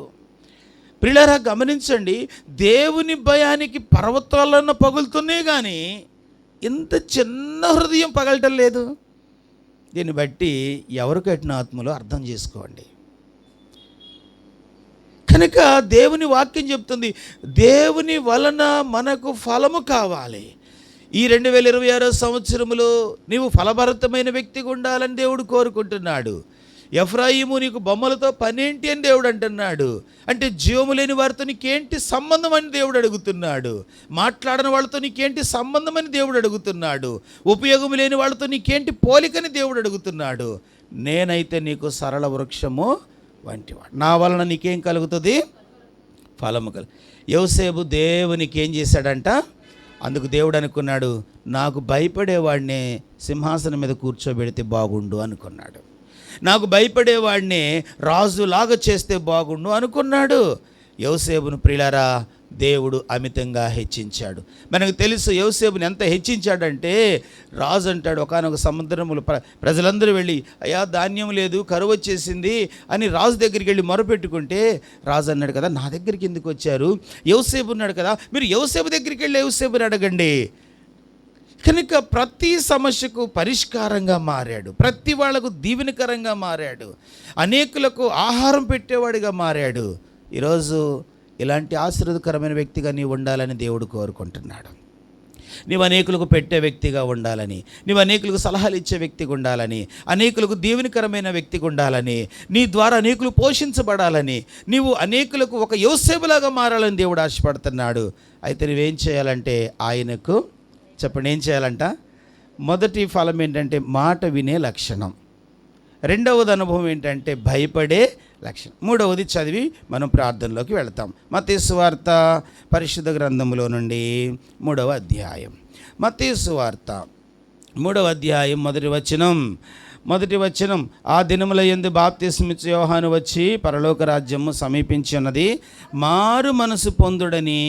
ప్రియులారా గమనించండి, దేవుని భయానికి పర్వతాలను పగులుతున్నాయి కానీ ఇంత చిన్న హృదయం పగలటం లేదు. దీన్ని బట్టి ఎవరు కట్టిన ఆత్మలో అర్థం చేసుకోండి. కనుక దేవుని వాక్యం చెప్తుంది, దేవుని వలన మనకు ఫలము కావాలి. ఈ 2026 సంవత్సరములో నీవు ఫలభరితమైన వ్యక్తిగా ఉండాలని దేవుడు కోరుకుంటున్నాడు. ఎఫ్రాయిము నీకు బొమ్మలతో పనేంటి అని దేవుడు అంటున్నాడు. అంటే జీవము లేని వారితో నీకేంటి సంబంధం అని దేవుడు అడుగుతున్నాడు. మాట్లాడని వాళ్ళతో నీకేంటి సంబంధం అని దేవుడు అడుగుతున్నాడు. ఉపయోగం లేని వాళ్ళతో నీకేంటి పోలికని దేవుడు అడుగుతున్నాడు. నేనైతే నీకు సరళ వృక్షము వంటివాడు, నా వలన నీకేం కలుగుతుంది? ఫలము కలుగు. యోసేపు దేవునికి ఏం చేశాడంట? అందుకు దేవుడు అనుకున్నాడు, నాకు భయపడేవాడినే సింహాసనం మీద కూర్చోబెడితే బాగుండు అనుకున్నాడు. నాకు భయపడేవాడినే రాజులాగా చేస్తే బాగుండు అనుకున్నాడు. యోసేపును ప్రియులారా దేవుడు అమితంగా హెచ్చించాడు. మనకు తెలుసు యోసేపుని ఎంత హెచ్చించాడంటే, రాజు అంటాడు ఒకానొక సముద్రములు ప్రజలందరూ వెళ్ళి, అయ్యా ధాన్యం లేదు, కరువు వచ్చేసింది అని రాజు దగ్గరికి వెళ్ళి మొరపెట్టుకుంటే, రాజు అన్నాడు కదా, నా దగ్గరికి ఎందుకు వచ్చారు, యోసేపు ఉన్నాడు కదా, మీరు యోసేపు దగ్గరికి వెళ్ళి యోసేపుని అడగండి. కనుక ప్రతి సమస్యకు పరిష్కారంగా మారాడు, ప్రతి వాళ్లకు దీవెనకరంగా మారాడు, అనేకులకు ఆహారం పెట్టేవాడిగా మారాడు. ఈరోజు ఇలాంటి ఆశీర్వాదకరమైన వ్యక్తిగా నీవు ఉండాలని దేవుడు కోరుకుంటున్నాడు. నీవు అనేకులకు పెట్టే వ్యక్తిగా ఉండాలని, నీవు అనేకులకు సలహాలు ఇచ్చే వ్యక్తిగా ఉండాలని, అనేకులకు దీవెనకరమైన వ్యక్తిగా ఉండాలని, నీ ద్వారా అనేకులు పోషించబడాలని, నీవు అనేకులకు ఒక యోసేపులాగా మారాలని దేవుడు ఆశపడుతున్నాడు. అయితే నువ్వేం చేయాలంటే ఆయనకు చెప్పండి, ఏం చేయాలంట? మొదటి ఫలం ఏంటంటే మాట వినే లక్షణం. రెండవది అనుభవం ఏంటంటే భయపడే లక్షణం. మూడవది చదివి మనం ప్రార్థనలోకి వెళతాం. మత్తయి సువార్త పరిశుద్ధ గ్రంథంలో నుండి 3వ అధ్యాయం. మత్తయి సువార్త 3వ అధ్యాయం మొదటి వచనం, ఆ దినముల యందు బాప్తిస్మిచ్చు యోహాను వచ్చి పరలోక రాజ్యము సమీపించి ఉన్నది, మారు మనసు పొందుడని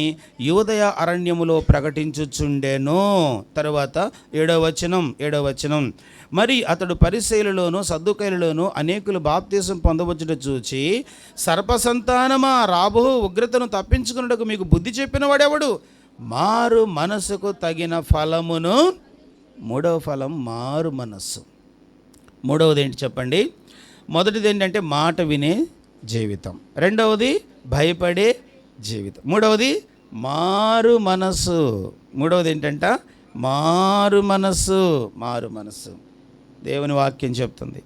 యూదయ అరణ్యములో ప్రకటించుచుండెను. తరువాత 7వ వచనం, మరి అతడు పరిసయ్యులలోను సద్దుకయ్యులలోను అనేకులు బాప్తిసం పొందవచ్చుట చూచి, సర్పసంతానమా, రాబో ఉగ్రతను తప్పించుకున్నటకు మీకు బుద్ధి చెప్పిన వాడెవడు? మారు మనసుకు తగిన ఫలమును. 3వ ఫలం మారు మనస్సు. మూడవది ఏంటి చెప్పండి? మొదటిది ఏంటంటే మాట వినే జీవితం, రెండవది భయపడే జీవితం, మూడవది మారు మనస్సు. మూడవది ఏంటంట? మారు మనస్సు. దేవుని వాక్యం చెప్తుంది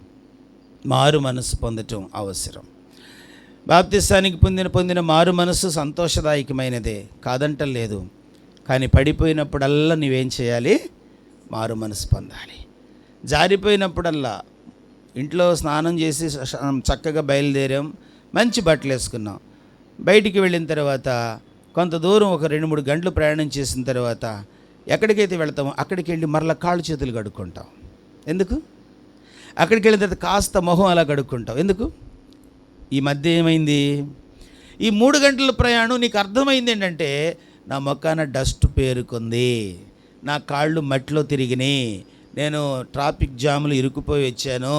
మారు మనస్సు పొందటం అవసరం. బాప్తిస్తానికి పొందిన మారు మనస్సు సంతోషదాయకమైనదే, కాదంటలేదు. కానీ పడిపోయినప్పుడల్లా నీవేం చేయాలి? మారు మనసు పొందాలి. జారిపోయినప్పుడల్లా ఇంట్లో స్నానం చేసి చక్కగా బయలుదేరాం, మంచి బట్టలు వేసుకున్నాం, బయటికి వెళ్ళిన తర్వాత కొంత దూరం ఒక 2-3 గంటలు ప్రయాణం చేసిన తర్వాత ఎక్కడికైతే వెళ్తామో అక్కడికి వెళ్ళి మరలా కాళ్ళు చేతులు కడుక్కుంటాం. ఎందుకు? అక్కడికి వెళ్ళిన తర్వాత కాస్త మొహం అలా కడుక్కుంటాం. ఎందుకు? ఈ మధ్య ఏమైంది? ఈ 3 గంటల ప్రయాణం నీకు అర్థమైంది ఏంటంటే, నా మొక్కాన డస్ట్ పేరుకుంది, నా కాళ్ళు మట్టిలో తిరిగినాయి, నేను ట్రాఫిక్ జాములు ఇరుక్కుపోయి వచ్చాను,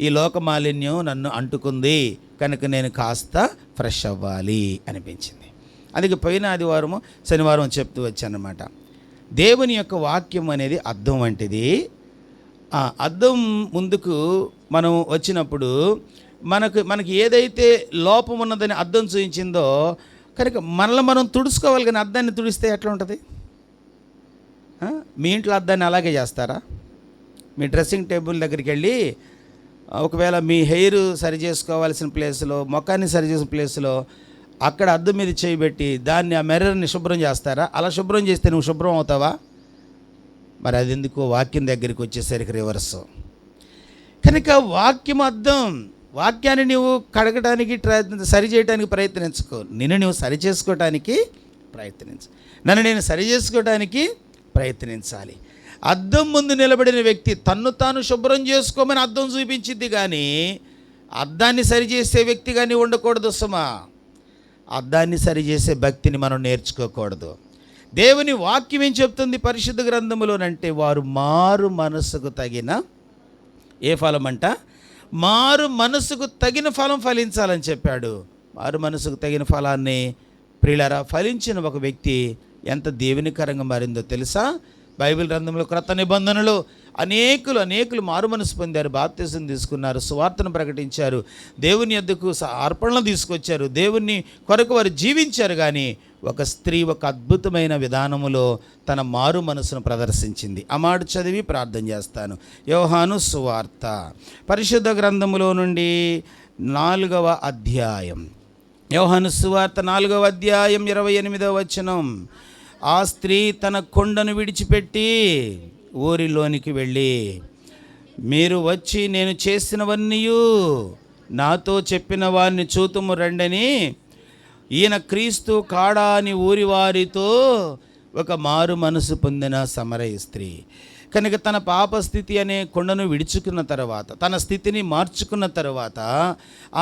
ఈ లోక మాలిన్యం నన్ను అంటుకుంది, కనుక నేను కాస్త ఫ్రెష్ అవ్వాలి అనిపించింది. అందుకే పోయిన ఆదివారము శనివారం చెప్తూ వచ్చానమాట. దేవుని యొక్క వాక్యం అనేది అద్దం వంటిది. ఆ అద్దం ముందుకు మనం వచ్చినప్పుడు మనకి ఏదైతే లోపం ఉన్నదని అద్దం చూపించిందో కనుక మనల్ని మనం తుడుచుకోవాలి. కానీ అద్దాన్ని తుడిస్తే ఎట్లా ఉంటుంది? మీ ఇంట్లో అద్దాన్ని అలాగే చేస్తారా? మీ డ్రెస్సింగ్ టేబుల్ దగ్గరికి వెళ్ళి ఒకవేళ మీ హెయిర్ సరి చేసుకోవాల్సిన ప్లేస్లో, మొఖాన్ని సరి చేసిన ప్లేస్లో అక్కడ అద్దం మీద చేయబెట్టి దాన్ని, ఆ మిర్రర్ని శుభ్రం చేస్తారా? అలా శుభ్రం చేస్తే నువ్వు శుభ్రం అవుతావా? మరి అది ఎందుకు వాక్యం దగ్గరికి వచ్చేసరికి రివర్స్. కనుక వాక్యం అద్దం. వాక్యాన్ని నువ్వు కడగడానికి సరి చేయడానికి ప్రయత్నించుకో, నిన్ను నువ్వు సరి చేసుకోవటానికి ప్రయత్నించు, నన్ను నేను సరి చేసుకోవడానికి ప్రయత్నించాలి. అద్దం ముందు నిలబడిన వ్యక్తి తన్ను తాను శుభ్రం చేసుకోమని అద్దం చూపించింది, కానీ అద్దాన్ని సరిచేసే వ్యక్తిగా నీవు ఉండకూడదు సుమా. అద్దాన్ని సరిచేసే భక్తిని మనం నేర్చుకోకూడదు. దేవుని వాక్యం ఏం చెప్తుంది పరిశుద్ధ గ్రంథములోనంటే, వారు మారు మనసుకు తగిన ఏ ఫలం అంట? మారు మనసుకు తగిన ఫలం ఫలించాలని చెప్పాడు. మారు మనసుకు తగిన ఫలాన్ని ప్రియులారా ఫలించిన ఒక వ్యక్తి ఎంత దేవునికరంగా మారిందో తెలుసా? బైబిల్ గ్రంథంలో క్రొత్త నిబంధనలో అనేకులు మారు మనసు పొందారు, బాప్తిసం తీసుకున్నారు, సువార్తను ప్రకటించారు, దేవుని యొద్దకు అర్పణలు తీసుకొచ్చారు, దేవుని కొరకు వారు జీవించారు. కానీ ఒక స్త్రీ ఒక అద్భుతమైన విధానములో తన మారు మనసును ప్రదర్శించింది. ఆ మాట చదివి ప్రార్థన చేస్తాను. యోహాను సువార్త పరిశుద్ధ గ్రంథములో నుండి 4వ అధ్యాయం. యోహాను సువార్త 4వ అధ్యాయం 28వ వచనం. ఆ స్త్రీ తన కొండను విడిచిపెట్టి ఊరిలోనికి వెళ్ళి, మీరు వచ్చి నేను చేసినవన్నీ నాతో చెప్పిన వారిని చూతుము రండని ఈయన క్రీస్తు కాడా అని ఊరి వారితో ఒక మారు మనసు పొందిన సమరయ స్త్రీ కనుక తన పాపస్థితి అనే కొండను విడుచుకున్న తర్వాత, తన స్థితిని మార్చుకున్న తర్వాత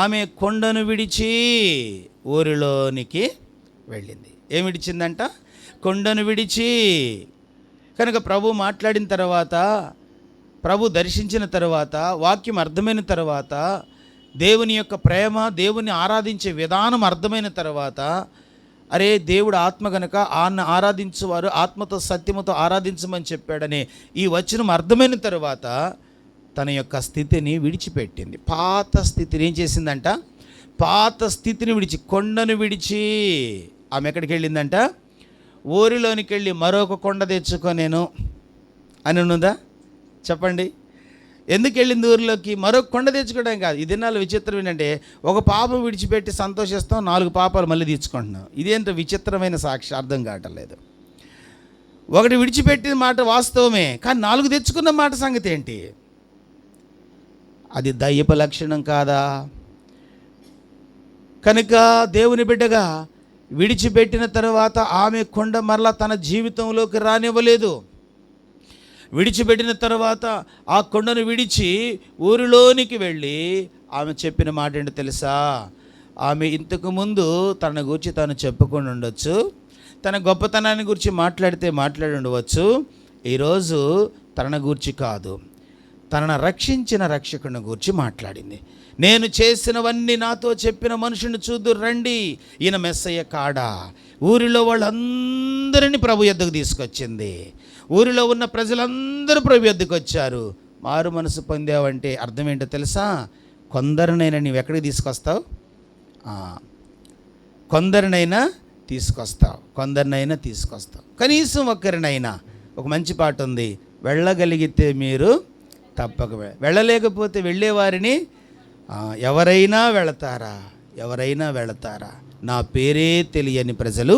ఆమె కొండను విడిచి ఊరిలోనికి వెళ్ళింది. ఏమి విడిచిందంట? కొండను విడిచి. కనుక ప్రభు మాట్లాడిన తర్వాత, ప్రభు దర్శించిన తర్వాత, వాక్యం అర్థమైన తర్వాత, దేవుని యొక్క ప్రేమ, దేవుని ఆరాధించే విధానం అర్థమైన తర్వాత, అరే దేవుడు ఆత్మ గనక ఆరాధించువారు ఆత్మతో సత్యముతో ఆరాధించమని చెప్పాడనే ఈ వచనం అర్థమైన తర్వాత తన యొక్క స్థితిని విడిచిపెట్టింది. పాత స్థితిని ఏం చేసిందంట? పాత స్థితిని విడిచి, కొండను విడిచి ఆమె ఎక్కడికి వెళ్ళిందంట? ఊరిలోనికి వెళ్ళి మరొక కొండ తెచ్చుకోనేను అని ఉన్నదా? చెప్పండి. ఎందుకు వెళ్ళింది ఊరిలోకి? మరొక కొండ తెచ్చుకోవడం కాదు. ఈ దినాలు విచిత్రం ఏంటంటే, ఒక పాపం విడిచిపెట్టి సంతోషిస్తాం, 4 పాపాలు మళ్ళీ తెచ్చుకుంటున్నాం. ఇదేంటో విచిత్రమైన సాక్షి, అర్థం కావట్లేదు. ఒకటి విడిచిపెట్టిన మాట వాస్తవమే, కానీ 4 తెచ్చుకున్న మాట సంగతి ఏంటి? అది దయ్యపు లక్షణం కాదా? కనుక దేవుని బిడ్డగా విడిచిపెట్టిన తర్వాత ఆమె కొండ మరలా తన జీవితంలోకి రానివ్వలేదు. విడిచిపెట్టిన తర్వాత ఆ కొండను విడిచి ఊరిలోనికి వెళ్ళి ఆమె చెప్పిన మాట ఏంటో తెలుసా? ఆమె ఇంతకు ముందు తన గురించి తాను చెప్పుకొని ఉండొచ్చు, తన గొప్పతనాన్ని గురించి మాట్లాడి ఉండవచ్చు. ఈరోజు తన గురించి కాదు, తనను రక్షించిన రక్షకుని గురించి మాట్లాడింది. నేను చేసినవన్నీ నాతో చెప్పిన మనుషుని చూద్దురు రండి, ఈయన మెస్సయ్య కాడా. ఊరిలో వాళ్ళందరినీ ప్రభు యొద్దకు తీసుకొచ్చింది. ఊరిలో ఉన్న ప్రజలందరూ ప్రభు యొద్దకు వచ్చారు. మారు మనసు పొందావంటే అర్థం ఏంటో తెలుసా? కొందరినైనా నీవు ఎక్కడికి తీసుకొస్తావు? కొందరినైనా తీసుకొస్తావు. కనీసం ఒక్కరినైనా. ఒక మంచి పాట ఉంది, వెళ్ళగలిగితే మీరు తప్పక వెళ్ళలేకపోతే వెళ్ళేవారిని ఎవరైనా వెళతారా? నా పేరే తెలియని ప్రజలు,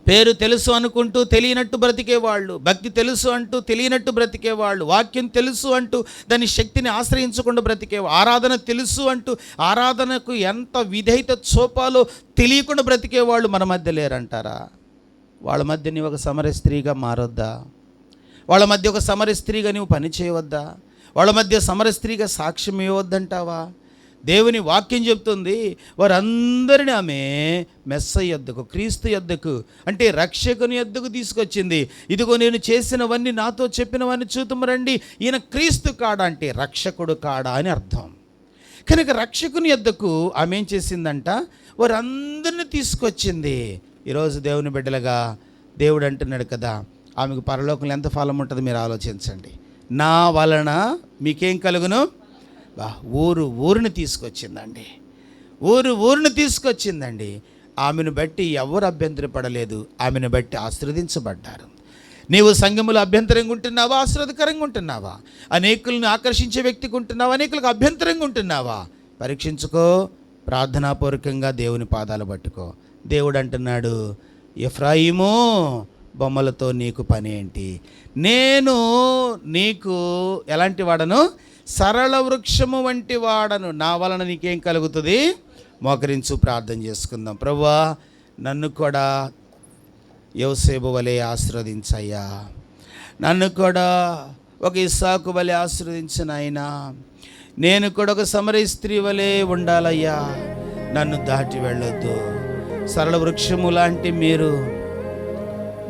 పేరు తెలుసు అనుకుంటూ తెలియనట్టు బ్రతికేవాళ్ళు, భక్తి తెలుసు అంటూ తెలియనట్టు బ్రతికేవాళ్ళు, వాక్యం తెలుసు అంటూ దాని శక్తిని ఆశ్రయించకుండా బ్రతికేవాళ్ళు, ఆరాధన తెలుసు అంటూ ఆరాధనకు ఎంత విధేయత చూపాలో తెలియకుండా బ్రతికేవాళ్ళు మన మధ్య లేరంటారా? వాళ్ళ మధ్య నీవు ఒక సమర స్త్రీగా మారొద్దా? వాళ్ళ మధ్య ఒక సమర స్త్రీగా నీవు పని చేయవద్దా? వాళ్ళ మధ్య సమర స్త్రీగా సాక్ష్యం ఇవ్వద్దంటావా? దేవుని వాక్యం చెప్తుంది, వారందరినీ ఆమె మెస్సయ్య యొద్దకు, క్రీస్తు యొద్దకు, అంటే రక్షకుని యొద్దకు తీసుకొచ్చింది. ఇదిగో నేను చేసినవన్నీ నాతో చెప్పినవన్నీ చూతుము రండి, ఈయన క్రీస్తు కాడా అంటే రక్షకుడు కాడా అని అర్థం. కనుక రక్షకుని యొద్దకు ఆమె ఏం చేసిందంట? వారందరినీ తీసుకొచ్చింది. ఈరోజు దేవుని బిడ్డలుగా దేవుడు అంటున్నాడు కదా, ఆమెకు పరలోకంలో ఎంత ఫలం ఉంటుంది మీరు ఆలోచించండి. నా వలన మీకేం కలుగును? ఊరిని తీసుకొచ్చిందండి. ఆమెను బట్టి ఎవరు అభ్యంతరపడలేదు, ఆమెను బట్టి ఆశీర్వదించబడ్డారు. నీవు సంఘములో అభ్యంతరంగా ఉంటున్నావా? ఆశీర్వాదకరంగా ఉంటున్నావా? అనేకులను ఆకర్షించే వ్యక్తికి ఉంటున్నావా? అనేకులకు అభ్యంతరంగా ఉంటున్నావా? పరీక్షించుకో, ప్రార్థనాపూర్వకంగా దేవుని పాదాలు పట్టుకో. దేవుడు అంటున్నాడు, ఎఫ్రాయిము బొమ్మలతో నీకు పని ఏంటి? నేను నీకు ఎలాంటి వాడను? సరళ వృక్షము వంటి వాడను. నా వలన నీకేం కలుగుతుంది? మోకరించు, ప్రార్థన చేసుకుందాం. ప్రభువా, నన్ను కూడా యోసేపు వలె ఆశీర్వదించయ్యా. నన్ను కూడా ఒక ఇస్సాకు వలె ఆశీర్వదించిన ఆయన. నేను కూడా ఒక సమరయ స్త్రీ వలె ఉండాలయ్యా. నన్ను దాటి వెళ్ళొద్దు. సరళ వృక్షము లాంటి మీరు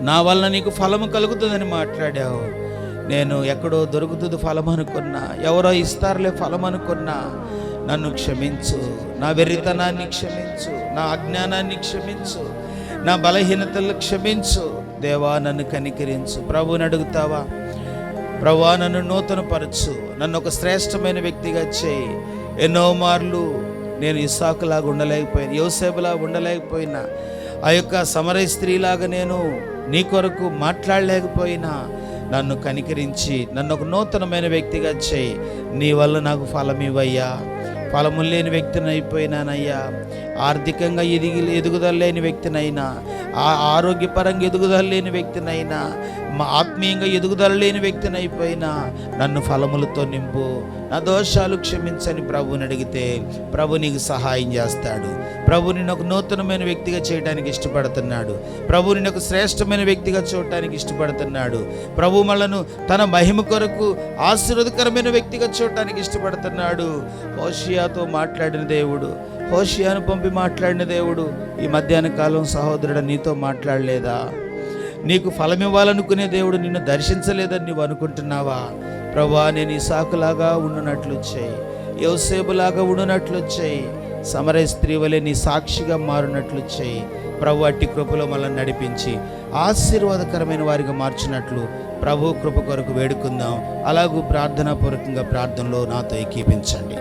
నా వలన నీకు ఫలము కలుగుతుందని మాట్లాడావు. నేను ఎక్కడో దొరుకుతుంది ఫలం అనుకున్నా, ఎవరో ఇస్తారులే ఫలం అనుకున్నా. నన్ను క్షమించు, నా వెర్రితనాన్ని క్షమించు, నా అజ్ఞానాన్ని క్షమించు, నా బలహీనతలు క్షమించు. దేవా, నన్ను కనికరించు. ప్రభువుని అడుగుతావా? ప్రభువా, నన్ను నూతనపరచు, నన్ను ఒక శ్రేష్టమైన వ్యక్తిగా చేయి. ఎన్నో మార్లు నేను ఇస్సాకులాగా ఉండలేకపోయినా, యోసేపులాగా ఉండలేకపోయినా, ఆ యొక్క సమరయ స్త్రీలాగా నేను నీ కొరకు మాట్లాడలేకపోయినా, నన్ను కనికరించి నన్ను ఒక నూతనమైన వ్యక్తిగా చేయి. నీ వల్ల నాకు ఫలం ఇవ్వయ్యా. ఫలము లేని వ్యక్తిని అయిపోయినానయ్యా. ఆర్థికంగా ఎదుగుదల లేని వ్యక్తినైనా, ఆరోగ్యపరంగా ఎదుగుదల లేని వ్యక్తినైనా, ఆత్మీయంగా ఎదుగుదల లేని వ్యక్తినైపోయినా నన్ను ఫలములతో నింపు, నా దోషాలు క్షమించని ప్రభువుని అడిగితే ప్రభు నీకు సహాయం చేస్తాడు. ప్రభు నిన్ను ఒక నూతనమైన వ్యక్తిగా చేయడానికి ఇష్టపడుతున్నాడు. ప్రభు నిన్ను ఒక శ్రేష్టమైన వ్యక్తిగా చూడటానికి ఇష్టపడుతున్నాడు. ప్రభు మనను తన మహిమ కొరకు ఆశీర్వాదకరమైన వ్యక్తిగా చూడటానికి ఇష్టపడుతున్నాడు. హోషియాతో మాట్లాడిన దేవుడు, హోషియాను పంపి మాట్లాడిన దేవుడు ఈ మధ్యాహ్న కాలం సహోదరుడు నీతో మాట్లాడలేదా? నీకు ఫలమివ్వాలనుకునే దేవుడు నిన్ను దర్శించలేదని నీవు అనుకుంటున్నావా? ప్రభువా, నేను ఇసాకులాగా ఉండునట్లు చేయి, యోసేపులాగా ఉండునట్లు చేయి, సమరయ స్త్రీ వలె నీ సాక్షిగా మారునట్లు చేయి. ప్రభు అట్టి కృపలో మనల్ని నడిపించి ఆశీర్వాదకరమైన వారిగా మార్చినట్లు ప్రభు కృప కొరకు వేడుకుందాం. అలాగూ ప్రార్థనాపూర్వకంగా ప్రార్థనలో నాతో ఏకీపించండి.